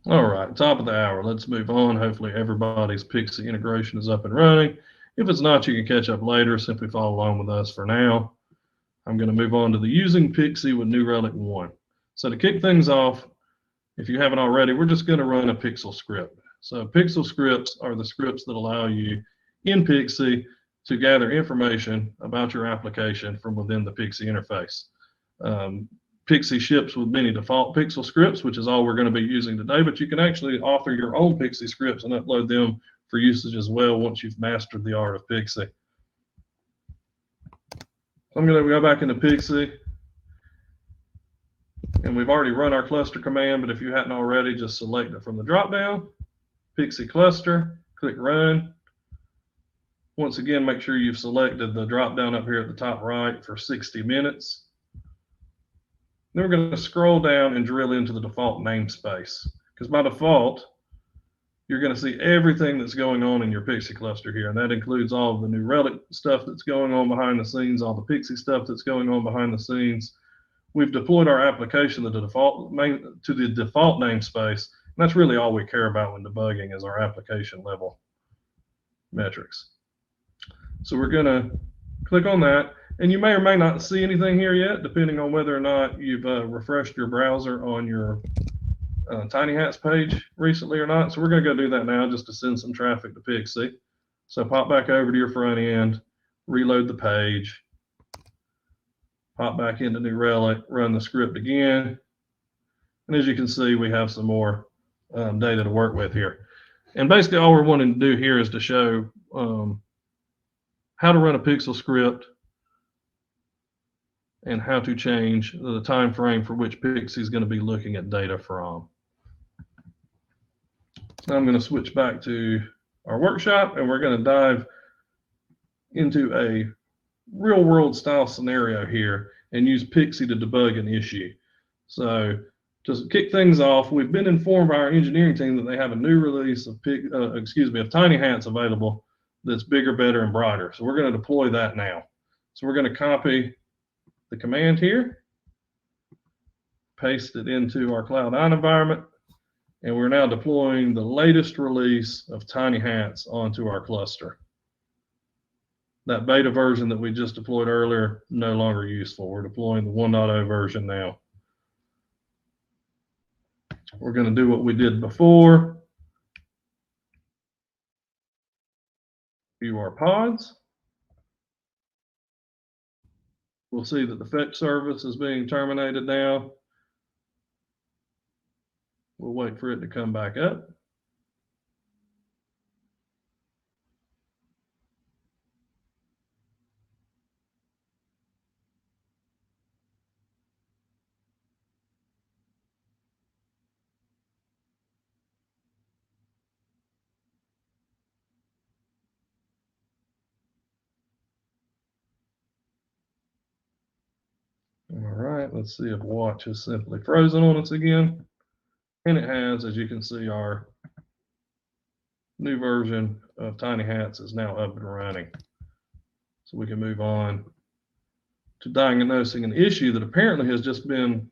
All right, top of the hour. Let's move on. Hopefully everybody's Pixie integration is up and running. If it's not, you can catch up later. Simply follow along with us for now. I'm going to move on to the using Pixie with New Relic 1. So to kick things off, if you haven't already, we're just going to run a Pixel script. So Pixel scripts are the scripts that allow you in Pixie to gather information about your application from within the Pixie interface. Pixie ships with many default Pixel scripts, which is all we're going to be using today, but you can actually author your own Pixie scripts and upload them for usage as well once you've mastered the art of Pixie. So I'm going to go back into Pixie, and we've already run our cluster command, but if you hadn't already, just select it from the dropdown, Pixie cluster, click run. Once again, make sure you've selected the dropdown up here at the top right for 60 minutes. Then we're going to scroll down and drill into the default namespace, because by default, you're going to see everything that's going on in your Pixie cluster here, and that includes all of the New Relic stuff that's going on behind the scenes, all the Pixie stuff that's going on behind the scenes. We've deployed our application to the default namespace, and that's really all we care about when debugging is our application level metrics. So we're going to click on that. And you may or may not see anything here yet, depending on whether or not you've refreshed your browser on your Tiny Hats page recently or not. So we're going to go do that now just to send some traffic to Pixie. So pop back over to your front end, reload the page, pop back into New Relic, run the script again. And as you can see, we have some more data to work with here. And basically all we're wanting to do here is to show how to run a Pixel script and how to change the time frame for which Pixie is going to be looking at data from. Now I'm going to switch back to our workshop, and we're going to dive into a real world style scenario here and use Pixie to debug an issue. So to kick things off, we've been informed by our engineering team that they have a new release of Tiny Hats available that's bigger, better, and brighter. So we're going to deploy that now. So we're going to copy the command here, paste it into our Cloud9 environment, and we're now deploying the latest release of Tiny Hats onto our cluster. That beta version that we just deployed earlier, no longer useful. We're deploying the 1.0 version now. We're going to do what we did before. View our pods. We'll see that the fetch service is being terminated now. We'll wait for it to come back up. All right, let's see if watch has simply frozen on us again. And it has. As you can see, our new version of Tiny Hats is now up and running. So we can move on to diagnosing an issue that apparently has just been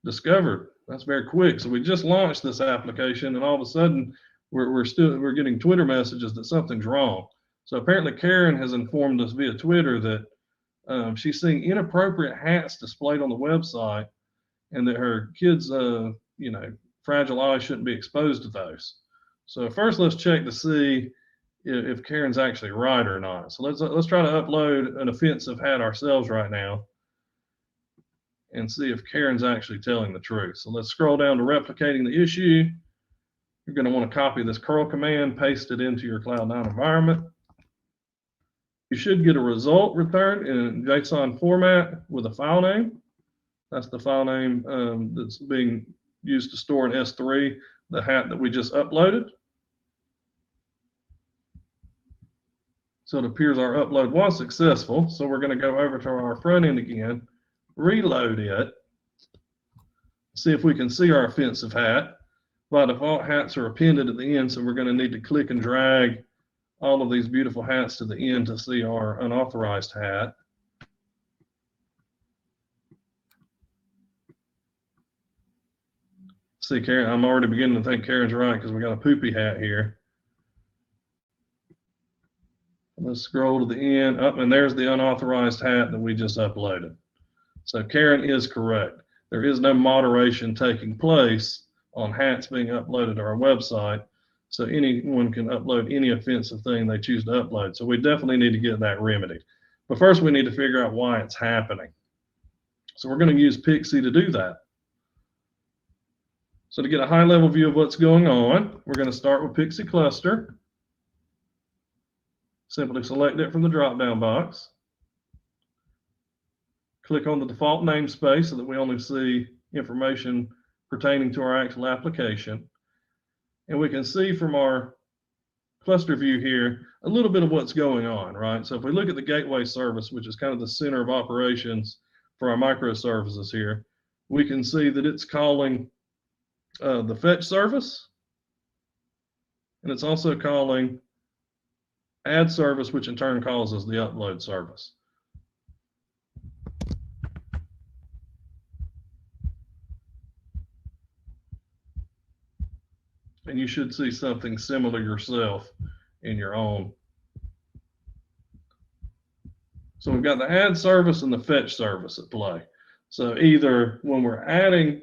discovered. That's very quick. So we just launched this application, and all of a sudden we're getting Twitter messages that something's wrong. So apparently Karen has informed us via Twitter that she's seeing inappropriate hats displayed on the website, and that her kids, fragile eyes shouldn't be exposed to those. So first, let's check to see if Karen's actually right or not. So let's try to upload an offensive hat ourselves right now and see if Karen's actually telling the truth. So let's scroll down to replicating the issue. You're going to want to copy this curl command, paste it into your Cloud9 environment. You should get a result returned in JSON format with a file name. That's the file name that's being used to store in S3 the hat that we just uploaded. So it appears our upload was successful. So we're going to go over to our front end again, reload it, see if we can see our offensive hat. By default, hats are appended at the end, so we're going to need to click and drag all of these beautiful hats to the end to see our unauthorized hat. See, Karen, I'm already beginning to think Karen's right because we got a poopy hat here. Let's scroll to the end. Up, and there's the unauthorized hat that we just uploaded. So Karen is correct. There is no moderation taking place on hats being uploaded to our website. So anyone can upload any offensive thing they choose to upload. So we definitely need to get that remedied. But first we need to figure out why it's happening. So we're going to use Pixie to do that. So to get a high level view of what's going on, we're going to start with Pixie cluster. Simply select it from the drop-down box. Click on the default namespace so that we only see information pertaining to our actual application. And we can see from our cluster view here a little bit of what's going on, right? So if we look at the gateway service, which is kind of the center of operations for our microservices here, we can see that it's calling the fetch service, and it's also calling add service, which in turn calls us the upload service. And you should see something similar yourself in your own. So we've got the add service and the fetch service at play. So either when we're adding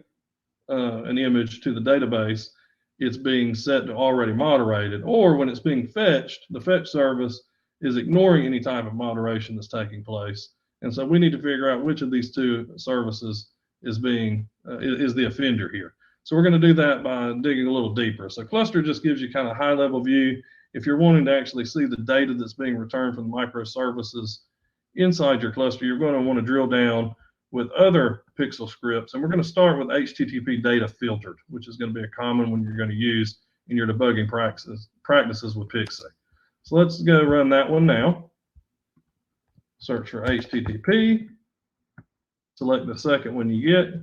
an image to the database, it's being set to already moderated, or when it's being fetched, the fetch service is ignoring any type of moderation that's taking place. And so we need to figure out which of these two services is the offender here. So we're going to do that by digging a little deeper. So cluster just gives you kind of high level view. If you're wanting to actually see the data that's being returned from the microservices inside your cluster, you're going to want to drill down with other Pixel scripts. And we're going to start with HTTP data filtered, which is going to be a common one you're going to use in your debugging practices with Pixie. So let's go run that one now. Search for HTTP. Select the second one you get.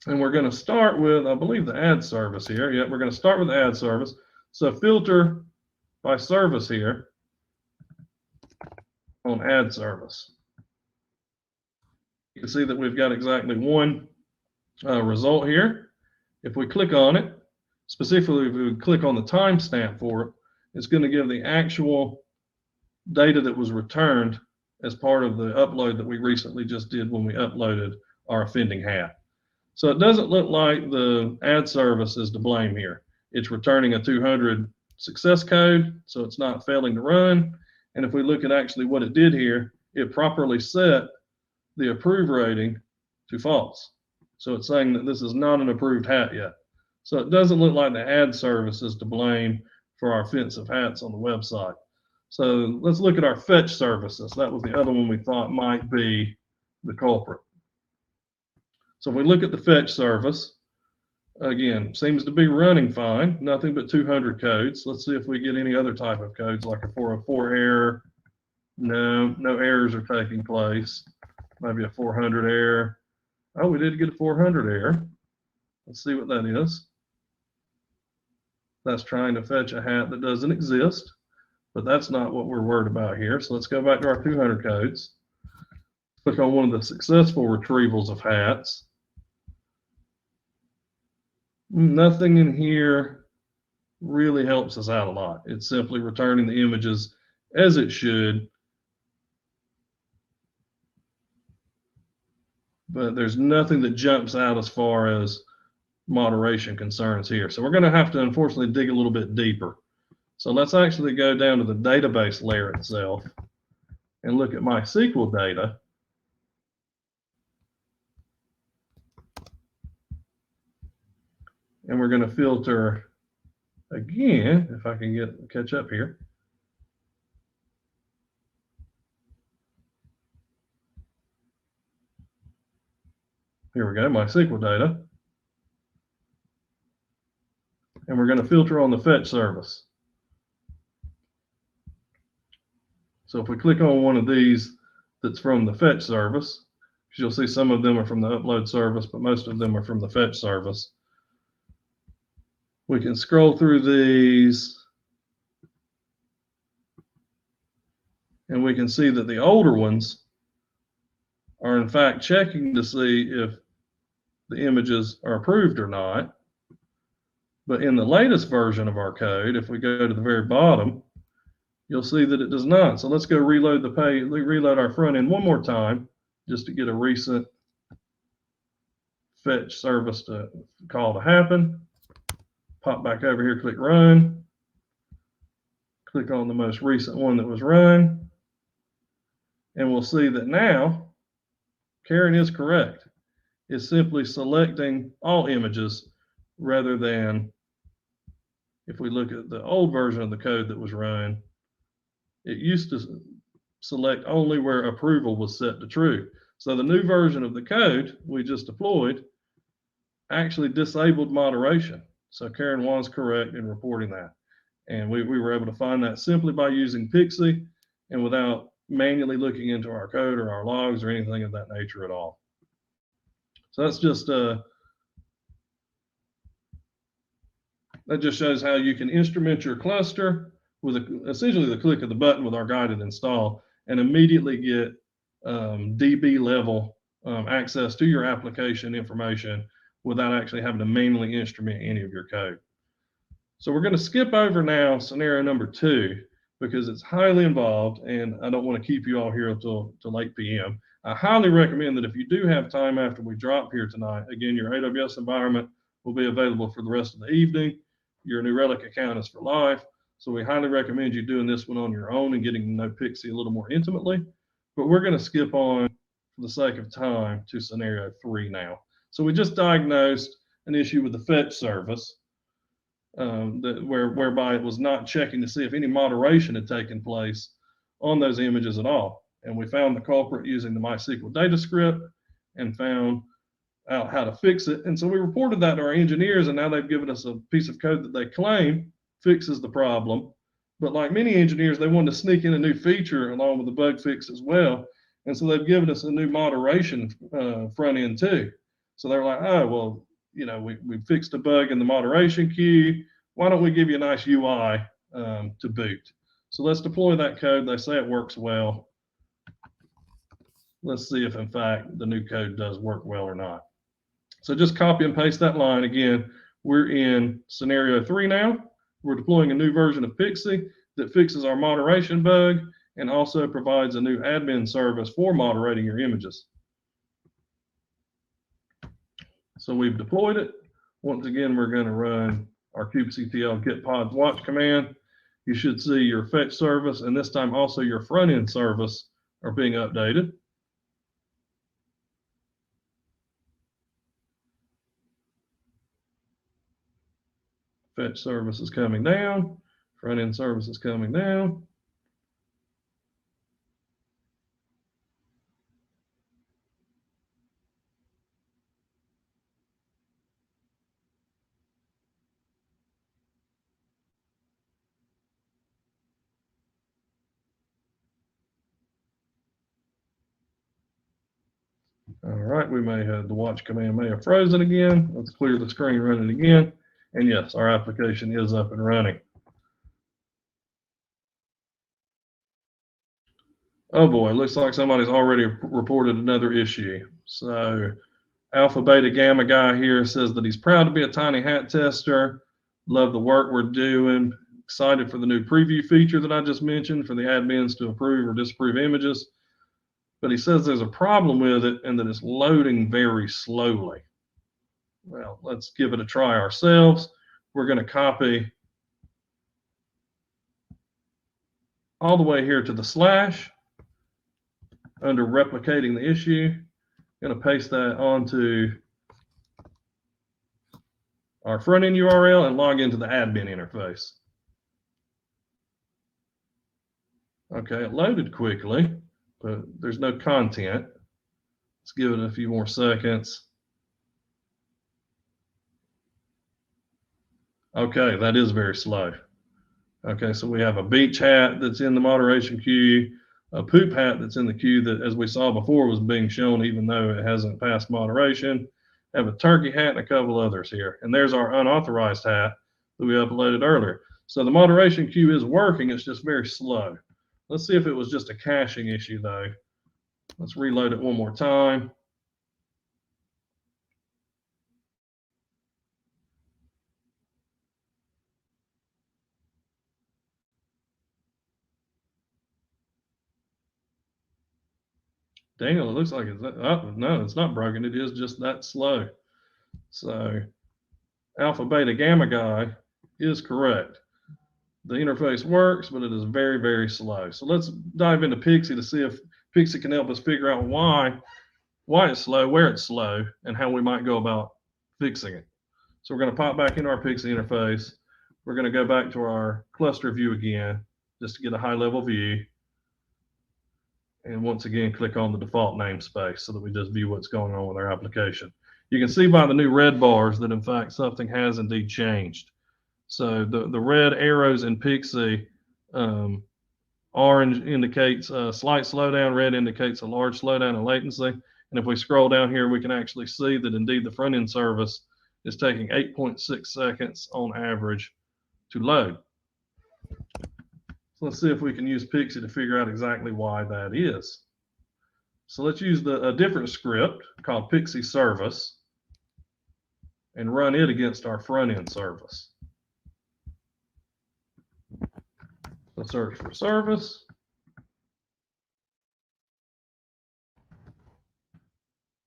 And we're going to start with, I believe, the add service here. Yeah, we're going to start with the add service. So filter by service here on add service. You can see that we've got exactly one result here. If we click on it, specifically if we click on the timestamp for it, it's going to give the actual data that was returned as part of the upload that we recently just did when we uploaded our offending hat. So it doesn't look like the add service is to blame here. It's returning a 200 success code, so it's not failing to run. And if we look at actually what it did here, it properly set the approve rating to false. So it's saying that this is not an approved hat yet. So it doesn't look like the add service is to blame for our offensive hats on the website. So let's look at our fetch services. That was the other one we thought might be the culprit. So if we look at the fetch service, again, seems to be running fine, nothing but 200 codes. Let's see if we get any other type of codes like a 404 error. No errors are taking place. Maybe a 400 error. Oh, we did get a 400 error. Let's see what that is. That's trying to fetch a hat that doesn't exist, but that's not what we're worried about here. So let's go back to our 200 codes. Click on one of the successful retrievals of hats. Nothing in here really helps us out a lot. It's simply returning the images as it should. But there's nothing that jumps out as far as moderation concerns here. So we're going to have to, unfortunately, dig a little bit deeper. So let's actually go down to the database layer itself and look at MySQL data. And we're going to filter again, if I can catch up here. Here we go, MySQL data. And we're going to filter on the fetch service. So if we click on one of these that's from the fetch service, you'll see some of them are from the upload service, but most of them are from the fetch service. We can scroll through these and we can see that the older ones are in fact checking to see if the images are approved or not. But in the latest version of our code, if we go to the very bottom, you'll see that it does not. So let's go reload the page, reload our front end one more time, just to get a recent fetch service to call to happen. Pop back over here, click run. Click on the most recent one that was run. And we'll see that now Karen is correct. It's simply selecting all images rather than, if we look at the old version of the code that was run, it used to select only where approval was set to true. So the new version of the code we just deployed actually disabled moderation. So Karen was correct in reporting that. And we were able to find that simply by using Pixie and without manually looking into our code or our logs or anything of that nature at all. So that's just that just shows how you can instrument your cluster with essentially the click of the button with our guided install and immediately get DB level access to your application information without actually having to manually instrument any of your code. So we're going to skip over now scenario number 2 because it's highly involved and I don't want to keep you all here until 8 p.m. I highly recommend that if you do have time after we drop here tonight, again, your AWS environment will be available for the rest of the evening. Your New Relic account is for life. So we highly recommend you doing this one on your own and getting to know Pixie a little more intimately. But we're going to skip on, for the sake of time, to scenario 3 now. So we just diagnosed an issue with the fetch service whereby it was not checking to see if any moderation had taken place on those images at all. And we found the culprit using the MySQL data script and found out how to fix it. And so we reported that to our engineers, and now they've given us a piece of code that they claim fixes the problem. But like many engineers, they wanted to sneak in a new feature along with the bug fix as well. And so they've given us a new moderation front end too. So they're like, oh, well, you know, we fixed a bug in the moderation queue. Why don't we give you a nice UI to boot? So let's deploy that code. They say it works well. Let's see if, in fact, the new code does work well or not. So just copy and paste that line. Again, we're in scenario 3 now. We're deploying a new version of Pixie that fixes our moderation bug and also provides a new admin service for moderating your images. So we've deployed it. Once again, we're going to run our kubectl git pods watch command. You should see your fetch service and this time also your front end service are being updated. Fetch service is coming down. Front end service is coming down. All right, we may have the watch command may have frozen again. Let's clear the screen, run it again. And yes, our application is up and running. Oh boy, looks like somebody's already reported another issue. So Alpha Beta Gamma guy here says that he's proud to be a Tiny Hat tester. Love the work we're doing. Excited for the new preview feature that I just mentioned for the admins to approve or disapprove images. But he says there's a problem with it and that it's loading very slowly. Well, let's give it a try ourselves. We're going to copy all the way here to the slash under replicating the issue. Going to paste that onto our front end URL and log into the admin interface. Okay, it loaded quickly, but there's no content. Let's give it a few more seconds. Okay, that is very slow. Okay, so we have a beach hat that's in the moderation queue, a poop hat that's in the queue that, as we saw before, was being shown even though it hasn't passed moderation. I have a turkey hat and a couple others here. And there's our unauthorized hat that we uploaded earlier. So the moderation queue is working, it's just very slow. Let's see if it was just a caching issue though. Let's reload it one more time. Daniel, it looks like it's, oh, no, it's not broken. It is just that slow. So alpha, beta, gamma guy is correct. The interface works, but it is very, very slow. So let's dive into Pixie to see if Pixie can help us figure out why it's slow, where it's slow, and how we might go about fixing it. So we're going to pop back into our Pixie interface. We're going to go back to our cluster view again, just to get a high level view. And once again, click on the default namespace so that we just view what's going on with our application. You can see by the new red bars that in fact something has indeed changed. So the red arrows in Pixie, orange indicates a slight slowdown, red indicates a large slowdown in latency. And if we scroll down here, we can actually see that indeed the front end service is taking 8.6 seconds on average to load. So let's see if we can use Pixie to figure out exactly why that is. So let's use a different script called Pixie Service and run it against our front end service. So search for service.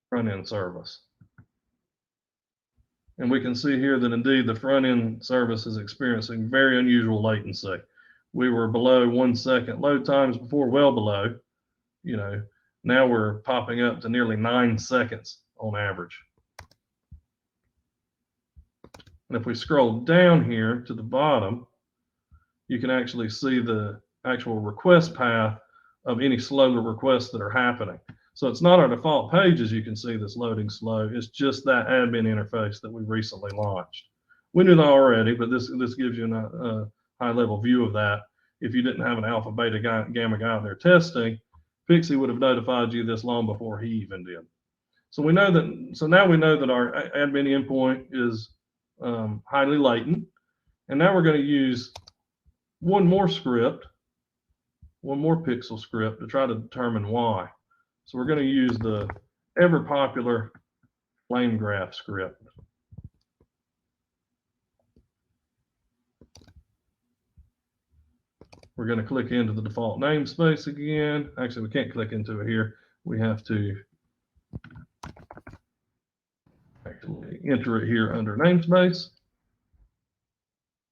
Front end service. And we can see here that indeed the front end service is experiencing very unusual latency. We were below 1 second load times before, well below, now we're popping up to nearly 9 seconds on average. And if we scroll down here to the bottom, you can actually see the actual request path of any slow requests that are happening. So it's not our default page, as you can see, that's loading slow. It's just that admin interface that we recently launched. We knew that already, but this gives you a high-level view of that. If you didn't have an alpha, beta, gamma guy out there testing, Pixie would have notified you this long before he even did. So we know that. So now we know that our admin endpoint is highly latent, and now we're going to use one more script, one more pixel script to try to determine why. So we're going to use the ever popular flame graph script. We're going to click into the default namespace again. Actually, we can't click into it here. We have to actually enter it here under namespace.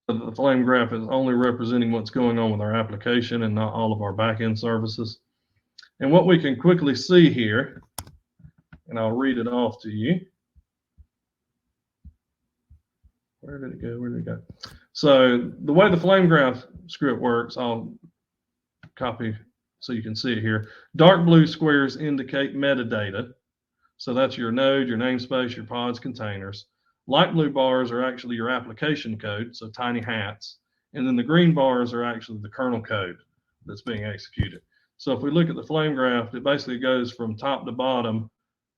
So the flame graph is only representing what's going on with our application and not all of our backend services. And what we can quickly see here, and I'll read it off to you. Where did it go? Where did it go? So the way the flame graph script works, I'll copy so you can see it here. Dark blue squares indicate metadata. So that's your node, your namespace, your pods, containers. Light blue bars are actually your application code, so tiny hats. And then the green bars are actually the kernel code that's being executed. So if we look at the flame graph, it basically goes from top to bottom,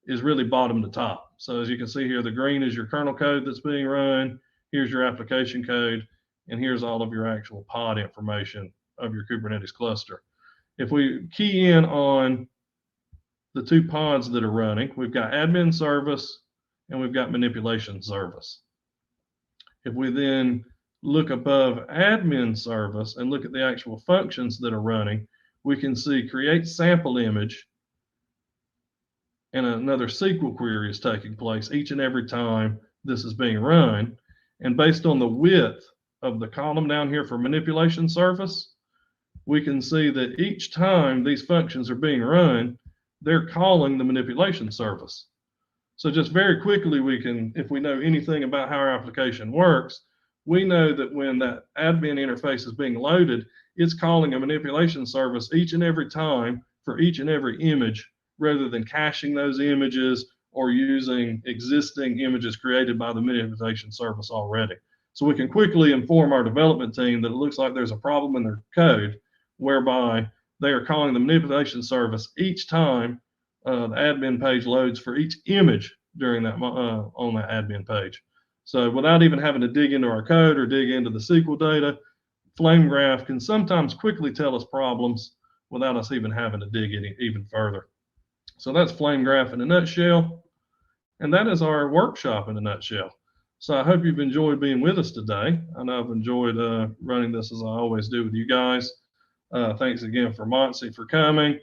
is really bottom to top. So as you can see here, the green is your kernel code that's being run. Here's your application code, and here's all of your actual pod information of your Kubernetes cluster. If we key in on the two pods that are running, we've got admin service and we've got manipulation service. If we then look above admin service and look at the actual functions that are running, we can see create sample image, and another SQL query is taking place each and every time this is being run. And based on the width of the column down here for manipulation service, we can see that each time these functions are being run, they're calling the manipulation service. So just very quickly, we can, if we know anything about how our application works, we know that when that admin interface is being loaded, it's calling a manipulation service each and every time for each and every image, rather than caching those images or using existing images created by the manipulation service already. So we can quickly inform our development team that it looks like there's a problem in their code whereby they are calling the manipulation service each time the admin page loads for each image during that on that admin page. So without even having to dig into our code or dig into the SQL data, flame graph can sometimes quickly tell us problems without us even having to dig in even further. So that's flame graph in a nutshell. And that is our workshop in a nutshell. So I hope you've enjoyed being with us today. I know I've enjoyed running this as I always do with you guys. Thanks again for Monty for coming.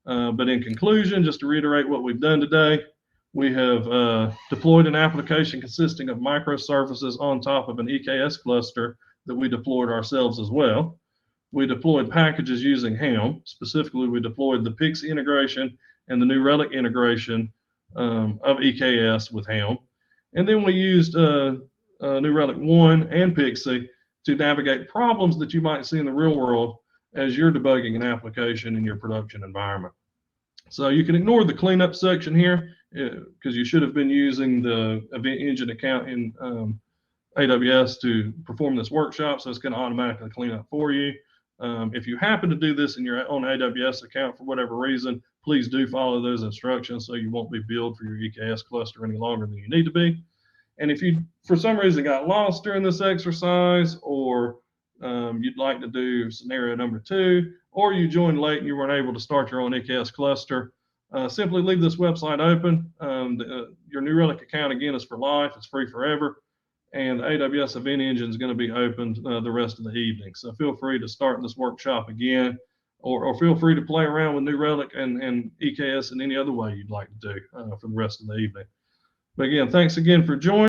But in conclusion, just to reiterate what we've done today, we have deployed an application consisting of microservices on top of an EKS cluster that we deployed ourselves as well. We deployed packages using Helm. Specifically, we deployed the Pixie integration and the new Relic integration of EKS with Helm. And then we used New Relic 1 and Pixie to navigate problems that you might see in the real world as you're debugging an application in your production environment. So you can ignore the cleanup section here because you should have been using the Event Engine account in AWS to perform this workshop, so it's going to automatically clean up for you. If you happen to do this in your own AWS account for whatever reason, please do follow those instructions so you won't be billed for your EKS cluster any longer than you need to be. And if you, for some reason, got lost during this exercise, or you'd like to do scenario number 2, or you joined late and you weren't able to start your own EKS cluster, simply leave this website open. Your New Relic account, again, is for life. It's free forever. And the AWS Event Engine is going to be opened the rest of the evening. So feel free to start this workshop again, or feel free to play around with New Relic and EKS in any other way you'd like to do for the rest of the evening. But again, thanks again for joining.